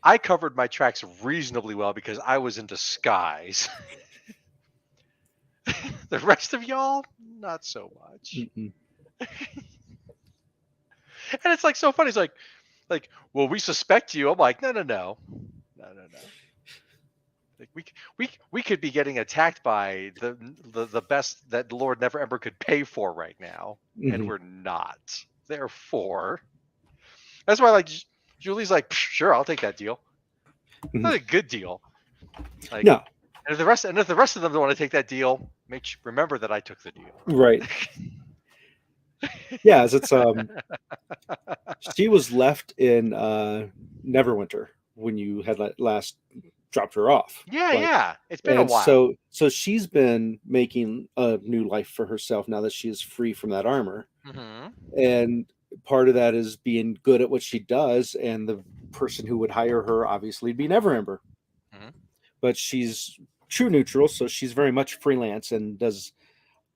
I covered my tracks reasonably well because I was in disguise. The rest of y'all, not so much. And it's like so funny. It's like, well, we suspect you. I'm like, no. Like we could be getting attacked by the best that the Lord never ever could pay for right now, and we're not. Therefore, that's why Julie's like, sure, I'll take that deal. Not a good deal. Like, no. And if the rest of them don't want to take that deal, remember that I took the deal. Right. Yeah, it's she was left in Neverwinter when you had last dropped her off. Yeah. It's been a while. So she's been making a new life for herself now that she is free from that armor. And part of that is being good at what she does, and the person who would hire her obviously would be Neverember. But she's true neutral, so she's very much freelance, and does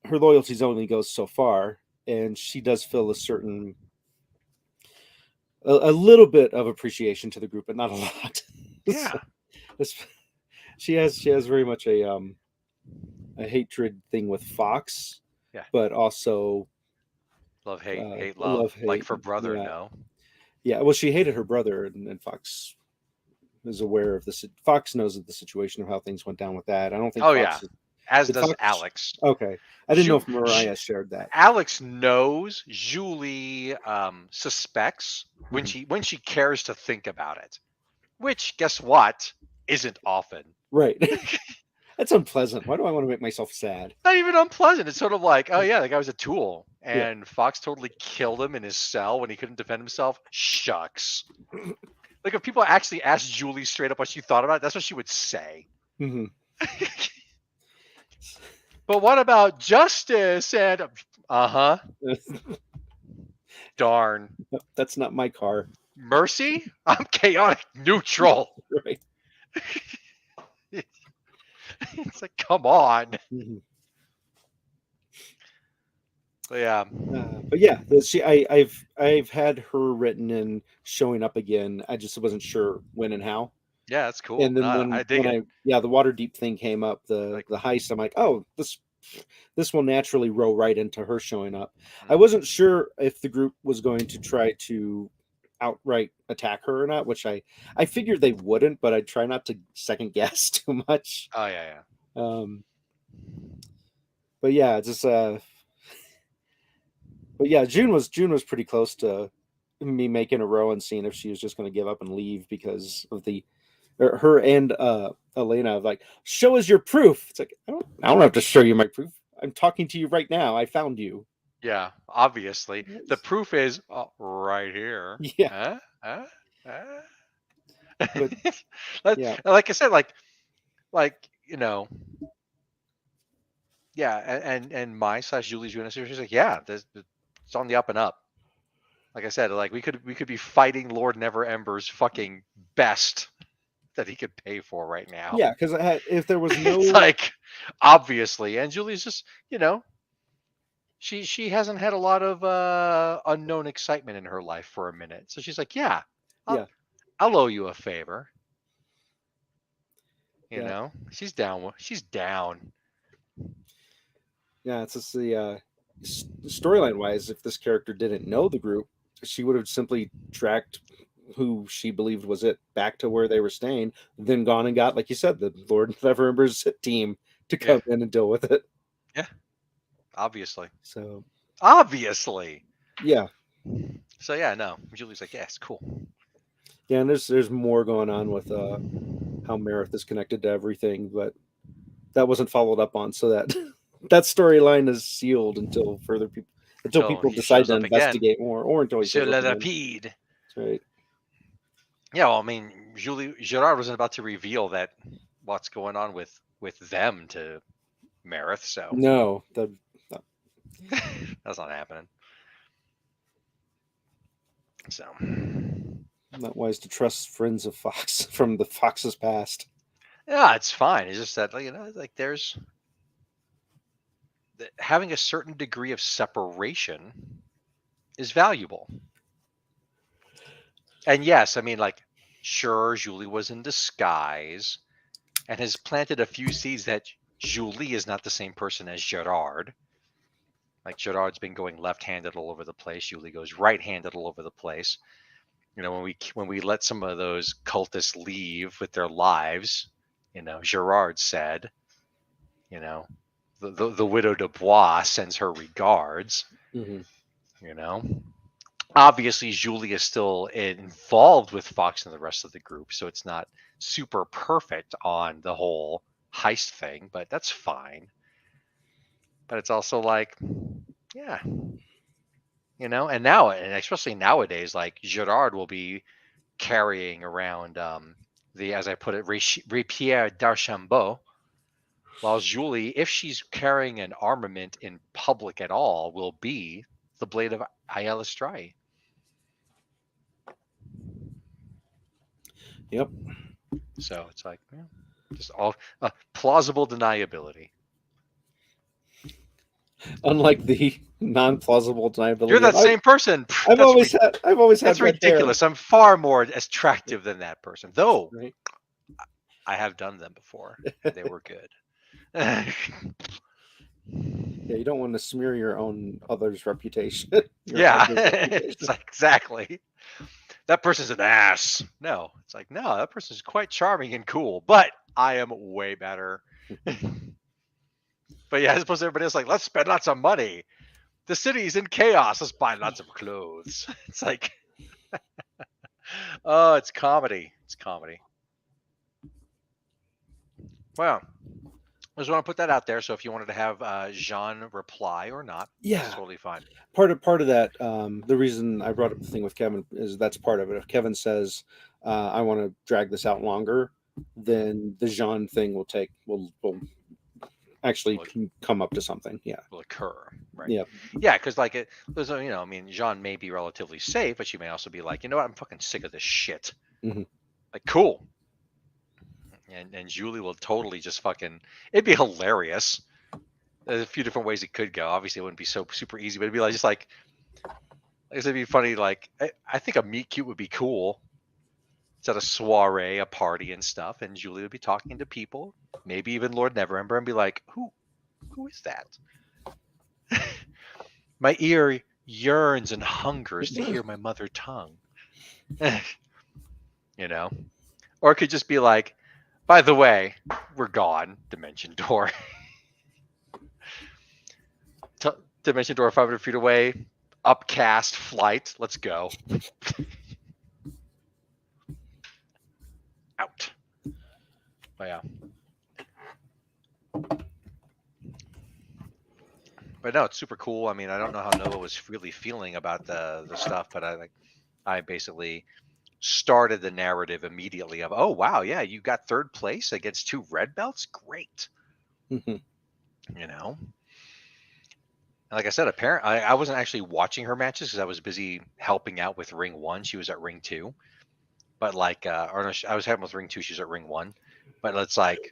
her loyalties only goes so far, and she does feel a little bit of appreciation to the group, but not a lot. Yeah. She has very much a hatred thing with Fox. Yeah. But also love, hate, love. Like for brother, no. Yeah, well, she hated her brother, and Fox is aware of this. Fox knows of the situation of how things went down with that. I don't think. As does Alex. Okay, I didn't know if Mariah shared that. Alex knows. Julie suspects when she cares to think about it, which, guess what, isn't often. Right. That's unpleasant. Why do I want to make myself sad? Not even unpleasant. It's sort of like, oh yeah, the guy was a tool, and Fox totally killed him in his cell when he couldn't defend himself. Shucks. Like if people actually asked Julie straight up what she thought about it, that's what she would say. But what about justice and darn. That's not my car. Mercy? I'm chaotic neutral. Right. It's like, come on. But yeah, I've had her written and showing up again. I just wasn't sure when and how. Yeah, that's cool. And then when the Waterdeep thing came up, the heist, I'm like, oh, this will naturally roll right into her showing up. I wasn't sure if the group was going to try to outright attack her or not, which I figured they wouldn't, but I'd try not to second guess too much. Oh yeah. But yeah, just but yeah, June was pretty close to me making a row and seeing if she was just going to give up and leave because of her and Elena like, show us your proof. It's like, I don't have to show you my proof. I'm talking to you right now. I found you. Yeah, obviously. The proof is right here. Yeah. Huh? But yeah. Like I said, like yeah, and my slash Julie's unit, she's like, yeah, it's on the up and up. Like I said, like we could be fighting Lord Never Ember's fucking best that he could pay for right now. Yeah, because if there was no, It's like obviously, and Julie's just she hasn't had a lot of unknown excitement in her life for a minute, so she's like, yeah, yeah, I'll owe you a favor. yeah, She's down. She's down. yeah. It's just the storyline wise. If this character didn't know the group, she would have simply tracked who she believed was it back to where they were staying, then gone and got, like you said, the Lord Never Ember's team to come in and deal with it. Yeah, obviously. So obviously. Yeah. So yeah, no. Julie's like, yes, cool. Yeah, and there's more going on with how Marith is connected to everything, but that wasn't followed up on, so that that storyline is sealed until people decide to investigate more, or until he shows up again. That's right. Yeah, well, I mean, Gerard wasn't about to reveal that what's going on with them to Marith, so no, that's not happening. So not wise to trust friends of Fox from the Fox's past. Yeah, it's fine. It's just that like there's having a certain degree of separation is valuable. And yes, I mean, like, sure, Julie was in disguise and has planted a few seeds that Julie is not the same person as Gerard. Like, Gerard's been going left-handed all over the place. Julie goes right-handed all over the place. When we let some of those cultists leave with their lives, Gerard said, the widow Dubois sends her regards. Mm-hmm. Obviously Julie is still involved with Fox and the rest of the group, so it's not super perfect on the whole heist thing, but that's fine. But it's also like, yeah, and now, and especially nowadays, like Gerard will be carrying around as I put it, Rapier d'Archambault, while Julie, if she's carrying an armament in public at all, will be the blade of Ayala Strai. Yep. So it's like, just all plausible deniability. Unlike the non-plausible deniability. You're that same person. I've always had. That's ridiculous. I'm far more attractive than that person, though. Right. I have done them before. They were good. Yeah, you don't want to smear your own other's reputation. It's like, exactly. That person's an ass. No, it's like, no, that person's quite charming and cool, but I am way better. But yeah, as opposed to everybody else, like, let's spend lots of money. The city's in chaos. Let's buy lots of clothes. It's like, oh, it's comedy. It's comedy. Well, I just want to put that out there. So if you wanted to have Jean reply or not, yeah, it's totally fine. Part of that, the reason I brought up the thing with Kevin is that's part of it. If Kevin says, I want to drag this out longer, then the Jean thing will actually come up to something. Yeah, will occur. Right. Yeah. Yeah, because like there's I mean, Jean may be relatively safe, but she may also be like, you know what, I'm fucking sick of this shit. Mm-hmm. Like, cool. And Julie will totally just fucking. It'd be hilarious. There's a few different ways it could go. Obviously, it wouldn't be so super easy, but it'd be like just like it'd be funny. Like I think a meet cute would be cool. It's at a soiree, a party, and stuff, and Julie would be talking to people, maybe even Lord Neverember, and be like, "Who is that?" My ear yearns and hungers to hear my mother tongue. Or it could just be like, by the way, we're gone, Dimension Door. Dimension Door 500 feet away, upcast flight, let's go. Out. But yeah. But no, it's super cool. I mean, I don't know how Noah was really feeling about the stuff, but I basically started the narrative immediately of, oh wow, yeah, you got third place against 2 red belts, great. Mhm. You know, and like I said, apparently I wasn't actually watching her matches because I was busy helping out with Ring 1. She was at Ring 2, but like, or no, I was helping with Ring 2. She's at Ring 1, but it's like,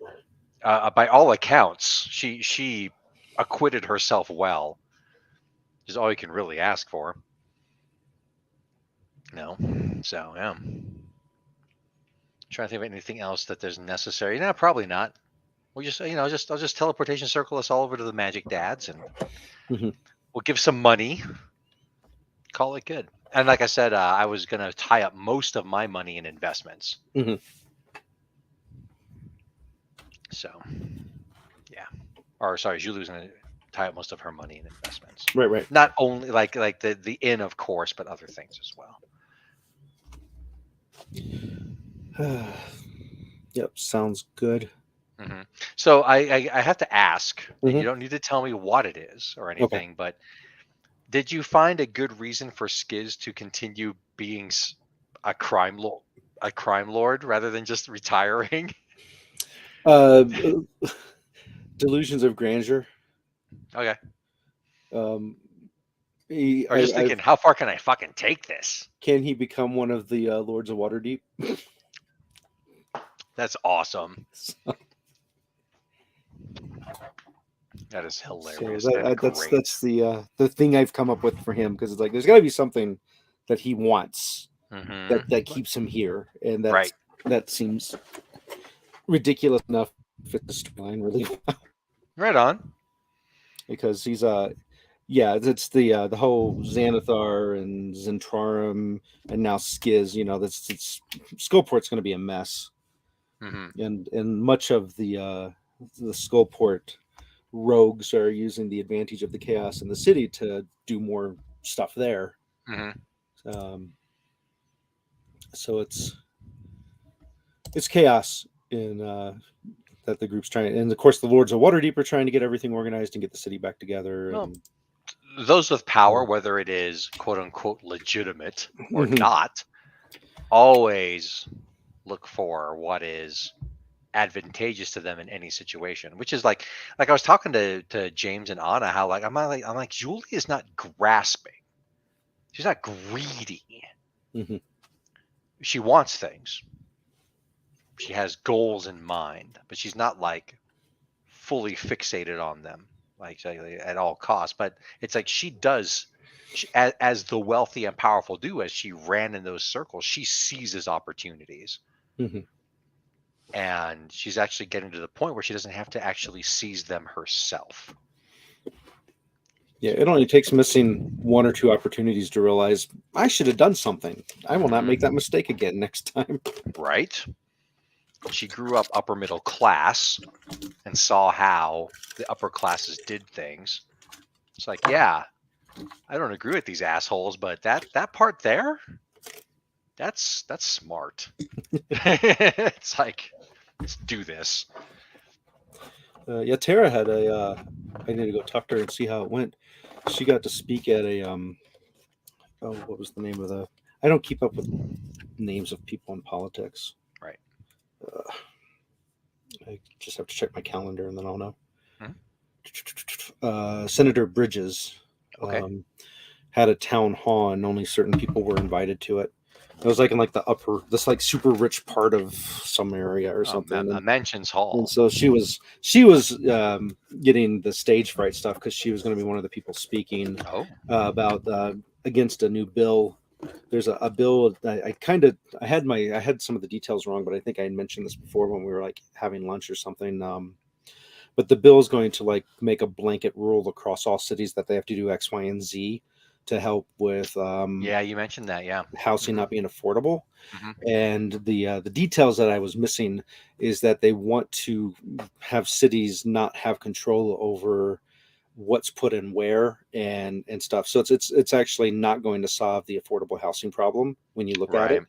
by all accounts, she acquitted herself well. Which is all you can really ask for. No, so yeah. Trying to think of anything else that there's necessary. No, probably not. We just, I'll just teleportation circle us all over to the Magic Dads, and Mhm. we'll give some money. Call it good. And like I said, I was gonna tie up most of my money in investments. Mhm. So, yeah. Or sorry, Julie's gonna tie up most of her money in investments. Right. Not only like the inn, of course, but other things as well. Yep, sounds good. Mm-hmm. So I have to ask, and Mhm. you don't need to tell me what it is or Okay. anything, but did you find a good reason for Skiz to continue being a crime lord rather than just retiring? Uh, delusions of grandeur. Okay. Um, Or just thinking, how far can I fucking take this? can he become one of the Lords of Waterdeep? That's awesome. That is hilarious. So And that's great. the thing I've come up with for him, because it's like there's got to be something that he wants Mhm. that keeps him here, and Right. that seems ridiculous enough to fit the storyline really well, Right on. because he's it's the whole Xanathar and Zentarum and now Skiz. That's Skullport's going to be a mess, Mhm. and much of the Skullport rogues are using the advantage of the chaos in the city to do more stuff there. Mhm. So it's chaos in that the group's trying, and of course the Lords of Waterdeep are trying to get everything organized and get the city back together. Well, And those with power, whether it is quote unquote legitimate or Mhm. not, always look for what is advantageous to them in any situation, which is like I was talking to James and Anna, how like I'm like Julie is not grasping, she's not greedy. Mhm. She wants things, she has goals in mind, but she's not like fully fixated on them like at all costs. But it's like she does, as the wealthy and powerful do, as she ran in those circles, she seizes opportunities. Mhm. And she's actually getting to the point where she doesn't have to actually seize them herself. Yeah, it only takes missing one or two opportunities to realize I should have done something. I will not make that mistake again next time. Right? She grew up upper middle class and saw how the upper classes did things. It's like, yeah, I don't agree with these assholes, but that part there, that's smart. It's like, let's do this. Yeah, Tara had I need to go talk to her and see how it went. She got to speak at a what was the name of the? I don't keep up with names of people in politics. Right. I just have to check my calendar and then I'll know. Mhm. Senator Bridges Okay. had a town hall, and only certain people were invited to it. It was like in like this like super rich part of some area or something. A mentions hall. And so she was getting the stage fright stuff because she was going to be one of the people speaking about against a new bill. There's a bill. I had some of the details wrong, but I think I had mentioned this before when we were like having lunch or something. But the bill is going to like make a blanket rule across all cities that they have to do X, Y, and Z to help with yeah, you mentioned that. Yeah, housing not being affordable. Mhm. And the details that I was missing is that they want to have cities not have control over what's put in where and stuff. So it's actually not going to solve the affordable housing problem when you look at it.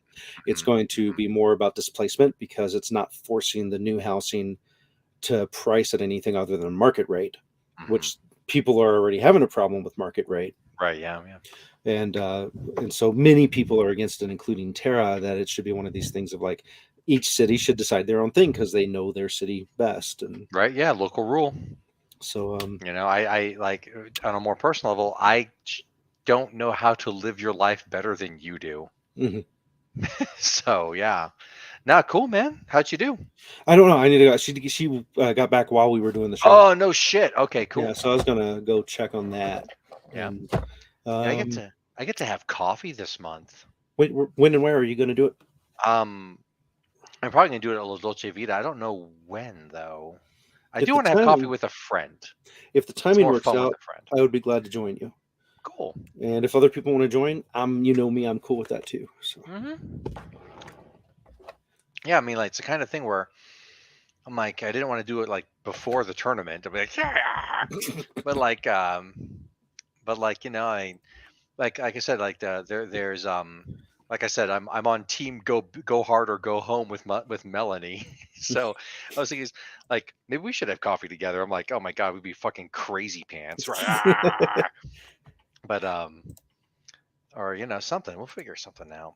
It's going to be more about displacement, because it's not forcing the new housing to price at anything other than market rate, which people are already having a problem with market rate. Right. Yeah. And so many people are against it, including Tara, that it should be one of these things of like each city should decide their own thing because they know their city best. And Right. Yeah. Local rule. so, I like on a more personal level, I don't know how to live your life better than you do. mhm. So yeah. Nah, cool, man. How'd you do? I don't know. I need to go. She got back while we were doing the show. Oh, no shit. Okay, cool. Yeah, so I was gonna go check on that. Yeah. And, Yeah, I get to have coffee this month. wait, when and where are you going to do it? I'm probably gonna do it at La Dolce Vita. I don't know when though. I If do the want to have coffee timing- with a friend. If the It's timing more works fun out, with a friend. I would be glad to join you. Cool. And if other people want to join, you know me, I'm cool with that too. So Yeah, I mean, like it's the kind of thing where I'm like, I didn't want to do it like before the tournament. I'd be like, yeah, but like, I like I said, like there's like I said, I'm on team go hard or go home with Melanie. So I was thinking, like maybe we should have coffee together. I'm like, oh my god, we'd be fucking crazy pants, right? But or something. We'll figure something out.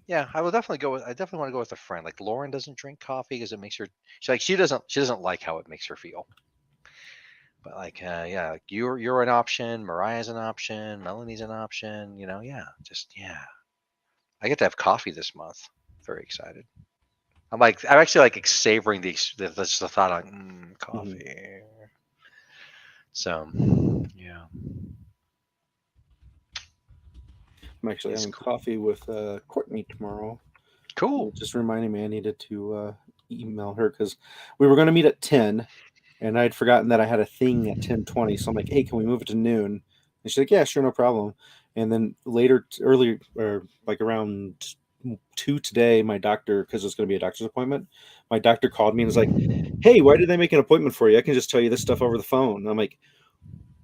Yeah, I will definitely go with. I definitely want to go with a friend. Like Lauren doesn't drink coffee because it makes her. She doesn't like how it makes her feel. But like, yeah, like you're an option. Mariah's an option. Melanie's an option. Yeah, yeah. I get to have coffee this month. Very excited. I'm actually like savoring the thought on coffee. So, yeah. I'm actually It's having cool. coffee with Courtney tomorrow. Cool. Just reminding me I needed to email her because we were going to meet at 10, and I'd forgotten that I had a thing at 10:20. So I'm like, hey, can we move it to noon? And she's like, yeah, sure, no problem. And then earlier, or like around 2 today, my doctor, because it's going to be a doctor's appointment, my doctor called me and was like, hey, why did they make an appointment for you? I can just tell you this stuff over the phone. And I'm like,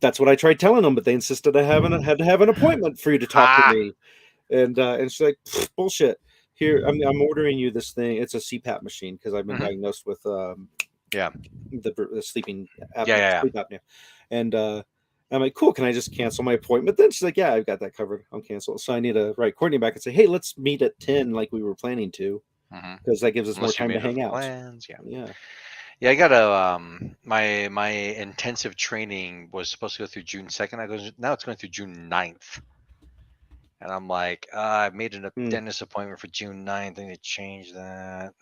that's what I tried telling them, but they insisted I had to have an appointment for you to talk to me. And she's like, bullshit. Here, I'm ordering you this thing. It's a CPAP machine because I've been diagnosed with the sleeping apnea, sleep apnea. And I'm like, cool. Can I just cancel my appointment then? She's like, yeah, I've got that covered. I'm canceled. So I need to write Courtney back and say, hey, let's meet at 10 like we were planning to, because that gives us more time to hang out. Plans, Yeah. Yeah, I got a my intensive training was supposed to go through June 2nd. Now it's going through June 9th. And I'm like, I made a dentist appointment for June 9th. I need to change that.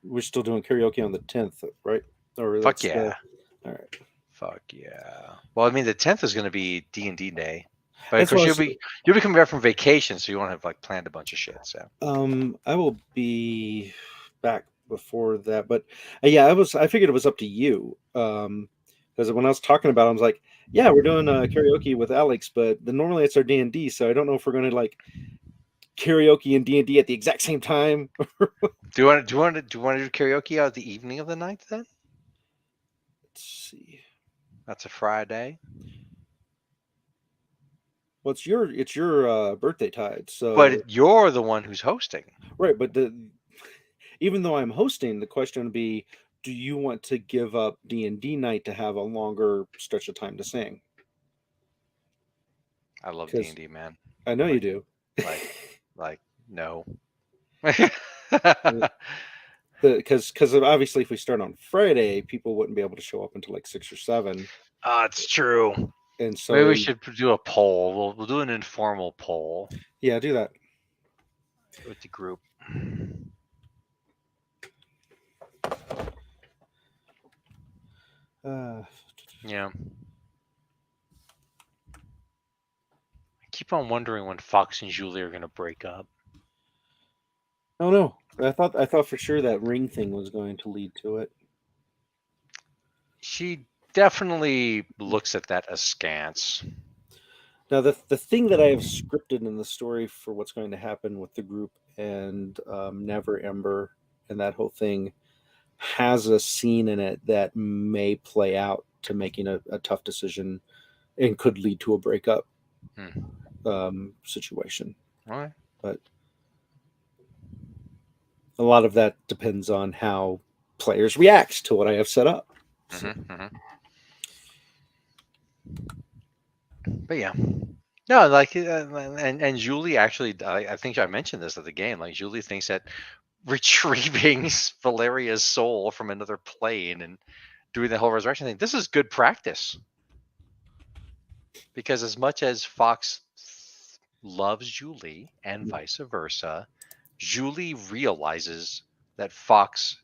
We're still doing karaoke on the 10th, right? Or Fuck yeah. All right. Fuck yeah. Well, I mean, the 10th is going to be D&D day. But of That's course, you'll be coming back from vacation, so you won't have like planned a bunch of shit. So I will be back before that, but yeah, I figured it was up to you, because when I was talking about it, I was like, yeah, we're doing karaoke with Alex, but normally it's our D&D, so I don't know if we're going to like karaoke and D&D at the exact same time. do you want to do karaoke out the evening of the 9th then? Let's see. That's a Friday. Well, it's your birthday tide, so. But you're the one who's hosting, right? But even though I'm hosting, the question would be, do you want to give up D&D night to have a longer stretch of time to sing? I love D&D, man. I know you do. Like no. Because obviously if we start on Friday, people wouldn't be able to show up until like 6 or 7. It's true. And so maybe we should do a poll. We'll do an informal poll. Yeah, do that with the group. Yeah. I keep on wondering when Fox and Julie are going to break up. Oh no. I thought for sure that ring thing was going to lead to it. She definitely looks at that askance. Now the thing that I have scripted in the story for what's going to happen with the group and Never Ember and that whole thing has a scene in it that may play out to making a tough decision and could lead to a breakup situation. All right. But a lot of that depends on how players react to what I have set up. So. But yeah, no, like, and Julie actually, I think I mentioned this at the game. Like, Julie thinks that retrieving Valeria's soul from another plane and doing the whole resurrection thing, this is good practice. Because as much as Fox loves Julie and vice versa, Julie realizes that Fox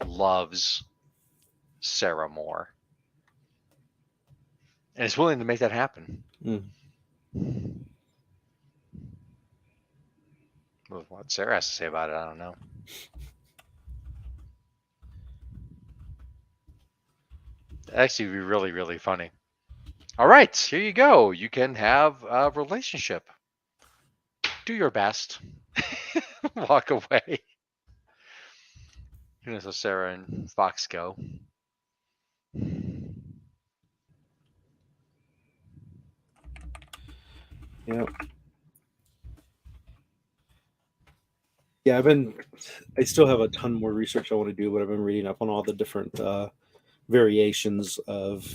loves Sarah more and is willing to make that happen. Well, what Sarah has to say about it, I don't know. Actually, be really, really funny. All right, here you go. You can have a relationship. Do your best. Walk away. You know, so Sarah and Fox go. Yeah. Yeah, I still have a ton more research I want to do, but I've been reading up on all the different variations of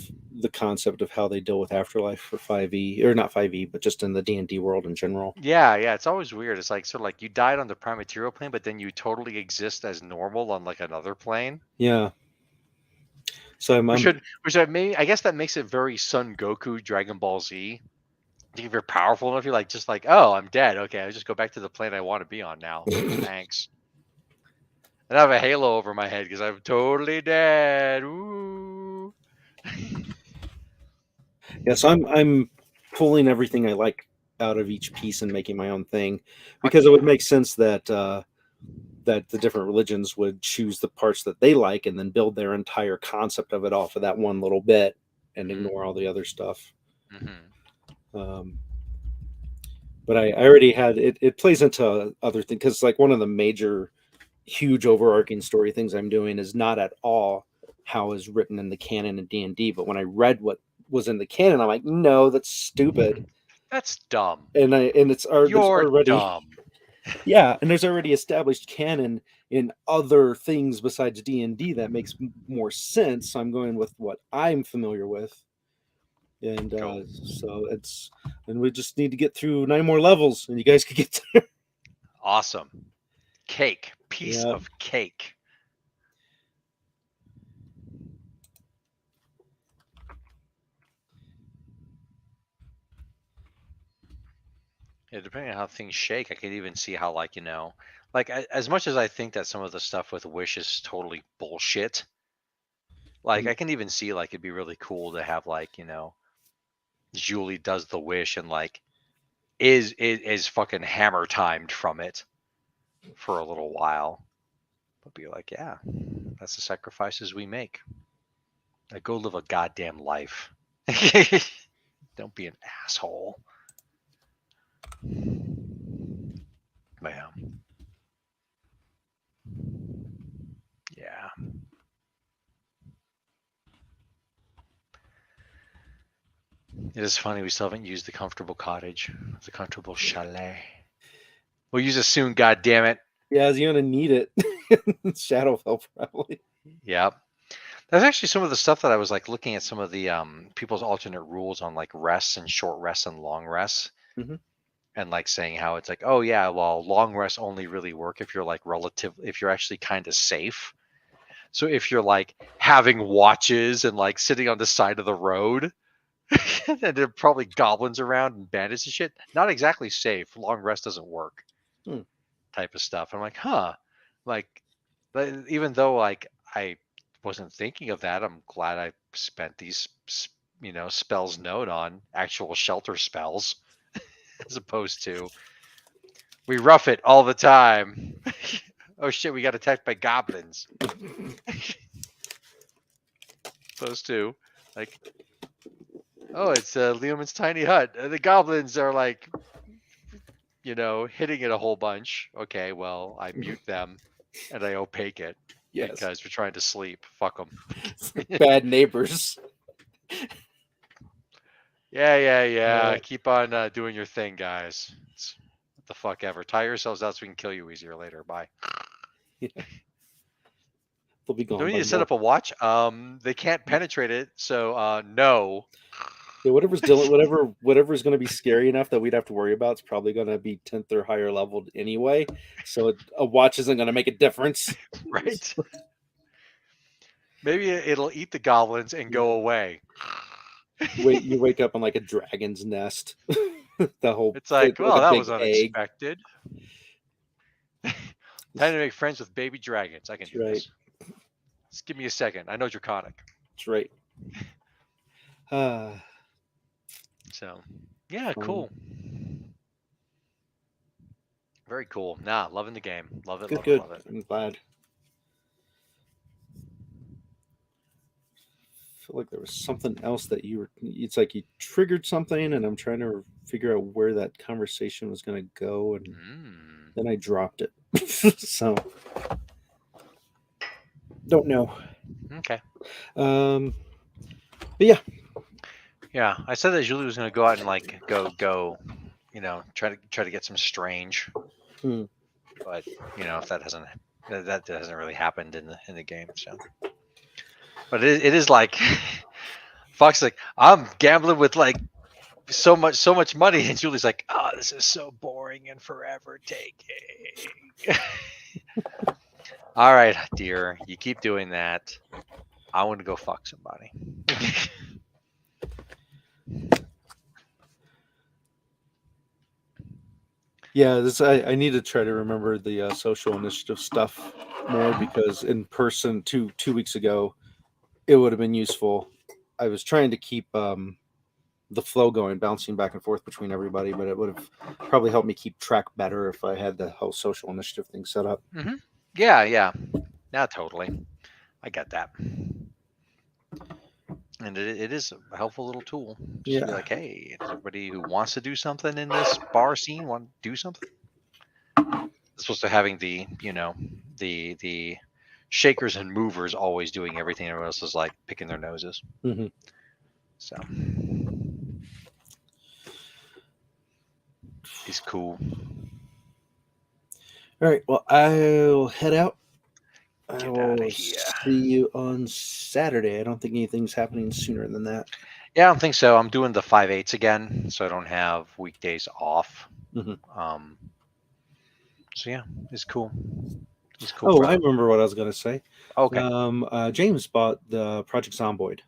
the concept of how they deal with afterlife for 5e, or not 5e, but just in the D&D world in general. Yeah, it's always weird. It's like, sort of like you died on the prime material plane, but then you totally exist as normal on like another plane. Yeah. So I guess that makes it very Son Goku, Dragon Ball Z. If you're powerful enough, you're like, just like, oh, I'm dead. Okay, I'll just go back to the plane I want to be on now. Thanks. And I have a halo over my head because I'm totally dead. Ooh. Yeah, so I'm pulling everything I like out of each piece and making my own thing, because it would make sense that that the different religions would choose the parts that they like and then build their entire concept of it off of that one little bit and ignore all the other stuff. But I already had it plays into other things, because like one of the major huge overarching story things I'm doing is not at all how is written in the canon of D&D, but when I read what was in the canon, I'm like, no, that's stupid. That's dumb. And it's already dumb. Yeah, and there's already established canon in other things besides D&D that makes more sense. So I'm going with what I'm familiar with. And and we just need to get through 9 more levels and you guys could get there. Awesome. Cake. Piece of cake. Yeah, depending on how things shake, I could even see how, like, you know, like, as much as I think that some of the stuff with Wish is totally bullshit, like, I can even see, like, it'd be really cool to have, like, you know, Julie does the wish and, like, is fucking hammer timed from it for a little while. But be like, yeah, that's the sacrifices we make. Like, go live a goddamn life. Don't be an asshole. Man. Yeah. It is funny we still haven't used the comfortable cottage, the comfortable chalet. We'll use it soon, god damn it. Yeah, you're gonna need it. Shadowfell probably. Yep. That's actually some of the stuff that I was like looking at, some of the people's alternate rules on like rests and short rests and long rests. And like saying how it's like, oh yeah, well, long rests only really work if you're like if you're actually kind of safe. So if you're like having watches and like sitting on the side of the road and there are probably goblins around and bandits and shit, not exactly safe. Long rest doesn't work. Type of stuff. I'm like, huh. Like, even though like I wasn't thinking of that, I'm glad I spent these, you know, spells note on actual shelter spells as opposed to we rough it all the time. Oh shit, we got attacked by goblins. Opposed to like, oh, it's Leoman's tiny hut. The goblins are like, you know, hitting it a whole bunch. Okay, well, I mute them and I opaque it because we're trying to sleep. Fuck them. Bad neighbors. Yeah. Keep on doing your thing, guys. What the fuck ever. Tie yourselves out so we can kill you easier later. Bye. They'll be gone. Do we need to set up a watch? They can't penetrate it, so no. Yeah, whatever's going to be scary enough that we'd have to worry about, it's probably going to be 10th or higher leveled anyway. So a watch isn't going to make a difference. Right. Maybe it'll eat the goblins and go away. You wake up in like a dragon's nest. The whole It's like, with well, a that big was egg. unexpected. Time to make friends with baby dragons. I can That's do right. this. Just give me a second. I know Draconic. That's right. So, yeah, Fun. cool. Very cool. Nah, loving the game. Love it, Good. love it. I'm glad. I feel like there was something else that it's like you triggered something, and I'm trying to figure out where that conversation was going to go, and then I dropped it. So don't know. Okay. But yeah. Yeah, I said that Julie was going to go out and like go, try to get some strange. But if that hasn't really happened in the game. So, but it is like Fox is like, I'm gambling with like so much money, and Julie's like, oh, this is so boring and forever taking. All right, dear, you keep doing that. I want to go fuck somebody. Yeah, I need to try to remember the social initiative stuff more, because in person two weeks ago, it would have been useful. I was trying to keep the flow going, bouncing back and forth between everybody, but it would have probably helped me keep track better if I had the whole social initiative thing set up. Mm-hmm. Yeah, totally. I get that. And it is a helpful little tool. Just to be like, hey, does everybody who wants to do something in this bar scene want to do something? As opposed to having the the shakers and movers always doing everything. Everyone else is like picking their noses. Mm-hmm. So it's cool. All right. Well, I'll head out. Get I out will of here. see you on Saturday. I don't think anything's happening sooner than that. Yeah, I don't think so. I'm doing the 5/8 again, so I don't have weekdays off. Mm-hmm. So yeah, it's cool. It's Oh, cool. brother. I remember what I was going to say. Okay. James bought the Project Zomboid.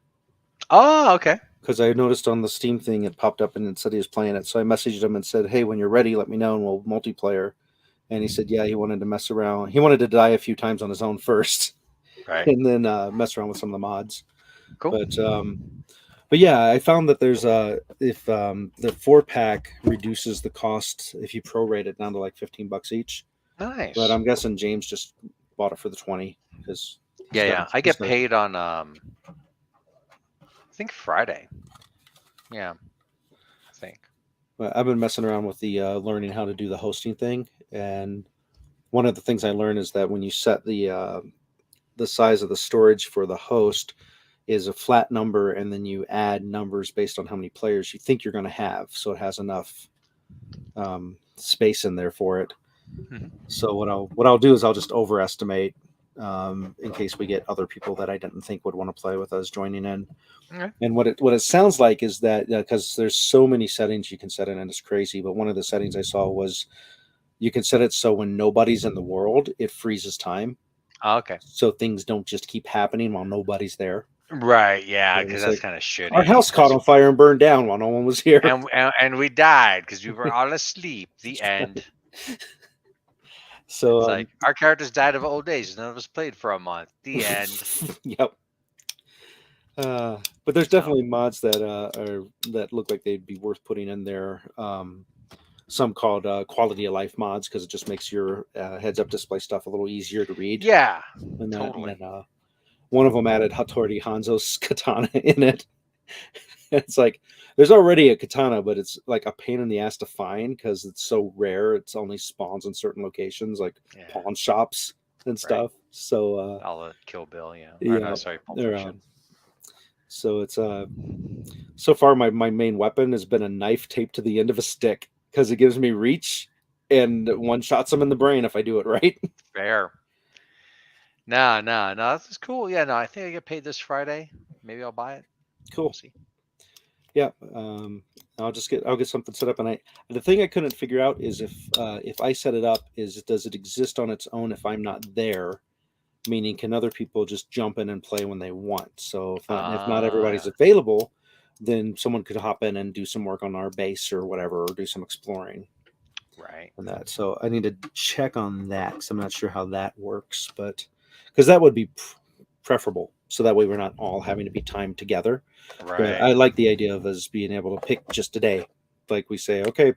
Oh, okay. Because I noticed on the Steam thing it popped up and it said he was playing it. So I messaged him and said, "Hey, when you're ready, let me know and we'll multiplayer." And he said, "Yeah, he wanted to mess around. He wanted to die a few times on his own first, Right. and then mess around with some of the mods." Cool. But yeah, I found that there's if the 4-pack reduces the cost if you prorate it down to like $15 each. Nice. But I'm guessing James just bought it for the 20 because yeah. I get paid on I think Friday. Yeah, I think. I've been messing around with the learning how to do the hosting thing, and one of the things I learned is that when you set the size of the storage for the host is a flat number, and then you add numbers based on how many players you think you're going to have, so it has enough space in there for it. Mm-hmm. So what I'll do is I'll just overestimate in case we get other people that I didn't think would want to play with us joining in. Okay. And what it sounds like is that because there's so many settings you can set in, and it's crazy. But one of the settings I saw was you can set it so when nobody's in the world, it freezes time. Okay. So things don't just keep happening while nobody's there. Right. Yeah, because that's like, kind of shitty. Our house caught on fire and burned down while no one was here, and we died because we were all asleep. The end. So it's like our characters died of old age. None of us played for a month. The end. Yep. But there's definitely mods that look like they'd be worth putting in there. Some called quality of life mods because it just makes your heads-up display stuff a little easier to read. Yeah, and totally. And one of them added Hattori Hanzo's katana in it. It's like there's already a katana, but it's like a pain in the ass to find because it's so rare. It's only spawns in certain locations, like pawn shops and stuff. So all the Kill Bill, yeah. Yeah, sorry, Pulp Fiction. So it's so far my main weapon has been a knife taped to the end of a stick because it gives me reach and one shots them in the brain if I do it right. Fair. No, this is cool. Yeah, no, I think I get paid this Friday. Maybe I'll buy it. Cool. We'll see. Yeah, I'll get something set up, and the thing I couldn't figure out is if I set it up, does it exist on its own if I'm not there? Meaning, can other people just jump in and play when they want? So if not everybody's available, then someone could hop in and do some work on our base or whatever, or do some exploring Right. on that. So I need to check on that because I'm not sure how that works, but because that would be preferable. So that way we're not all having to be timed together. But I like the idea of us being able to pick just a day. Like we say, okay,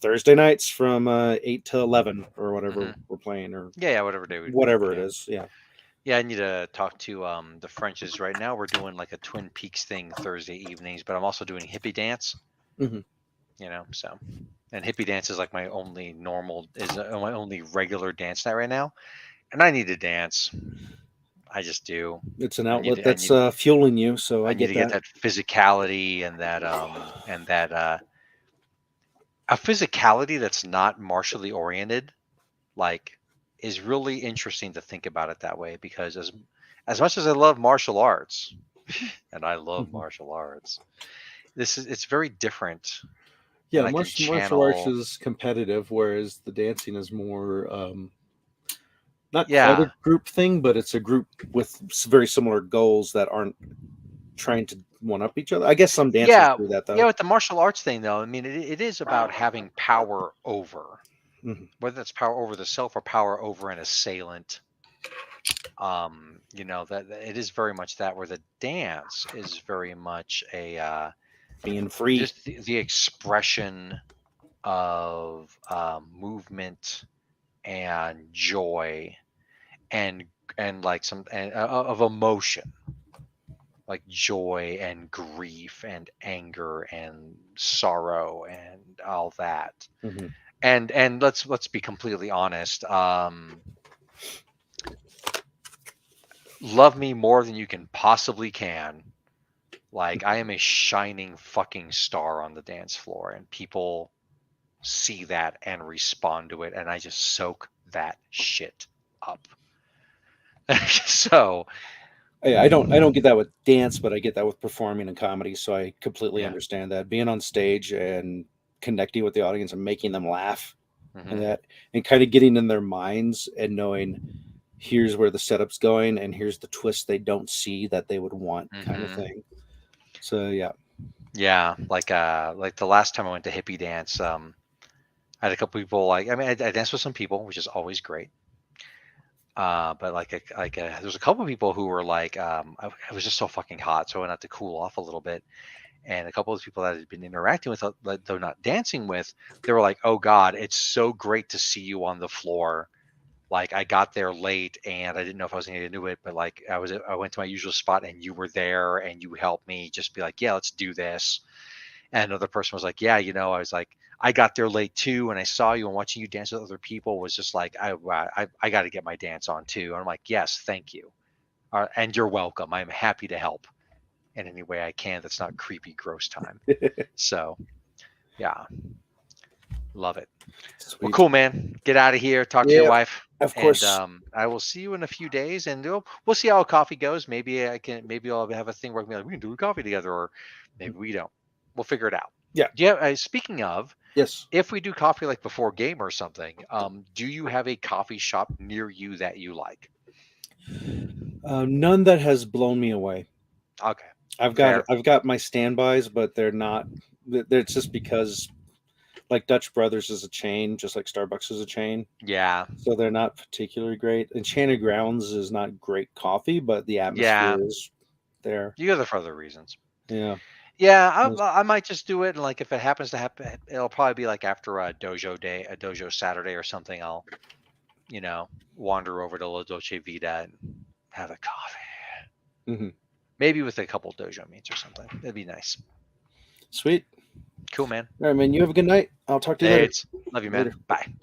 Thursday nights from 8 to 11 or whatever we're playing, or Yeah, whatever day whatever it is. Yeah. Yeah, I need to talk to the Frenches right now. We're doing like a Twin Peaks thing Thursday evenings, but I'm also doing hippie dance. Mhm. So, and hippie dance is like my only my only regular dance night right now, and I need to dance. I just do. It's an I need outlet to, that's fueling you, so I I need get to get that. that physicality and that a physicality that's not martially oriented, like, is really interesting to think about it that way, because as much as I love martial arts, and I love Mhm. martial arts, it's very different, Yeah, and I can martial arts channel. is competitive, whereas the dancing is more not quite Yeah, a group thing, but it's a group with very similar goals that aren't trying to one up each other. I guess some dancers yeah, do that yeah. though. With the martial arts thing, though, I mean, it is about having power over, Mhm. whether that's power over the self or power over an assailant. That it is very much that, where the dance is very much a Being free. just the expression of movement and joy and like of emotion, like joy and grief and anger and sorrow and all that. Mhm. And let's be completely honest. Love me more than you can possibly can. Like, I am a shining fucking star on the dance floor, and people see that and respond to it, and I just soak that shit up. So, I don't get that with dance, but I get that with performing and comedy. So I completely yeah. understand that being on stage and connecting with the audience and making them laugh and Hmm. that, and kind of getting in their minds and knowing here's where the setup's going and here's the twist they don't see that they would want, kind of Hmm. thing. So yeah. Yeah, like the last time I went to hippie dance, I had a couple people, like, I mean, I danced with some people, which is always great. But there was a couple people who were like, I was just so fucking hot, so I went out to cool off a little bit. And a couple of people that I had been interacting with, though not dancing with, they were like, "Oh God, it's so great to see you on the floor. Like, I got there late and I didn't know if I was going to do it, but like I went to my usual spot and you were there and you helped me just be like, yeah, let's do this." And another person was like, "Yeah, I was like, I got there late too, and I saw you, and watching you dance with other people was just like, I got to get my dance on too." And I'm like, "Yes, thank you, and you're welcome. I'm happy to help in any way I can. That's not creepy, gross time." So yeah, love it. Well, Sweet. cool, man. Get out of here. Talk to your Yeah, wife, of and course. I will see you in a few days, and we'll see how coffee goes. Maybe I'll have a thing where we can do coffee together, or maybe we don't. We'll figure it out. Yeah. Yeah. Speaking of, Yes. if we do coffee like before game or something, do you have a coffee shop near you that you like? None that has blown me away. Okay, I've got fair. I've got my standbys, but they're not. It's just because like Dutch Brothers is a chain, just like Starbucks is a chain. Yeah, So they're not particularly great. Enchanted Grounds is not great coffee, but the yeah. atmosphere is there. You go there for other reasons. Yeah. Yeah, Those- I might just do it, and like if it happens to happen, it'll probably be like after a dojo Saturday or something. I'll you know wander over to La Dolce Vita and have a coffee, Mhm. maybe with a couple dojo meats or something. That'd be nice. Sweet. Cool, man. All right, man. You have a good night. I'll talk to you Hey, later. it's love you, man. Later. Bye.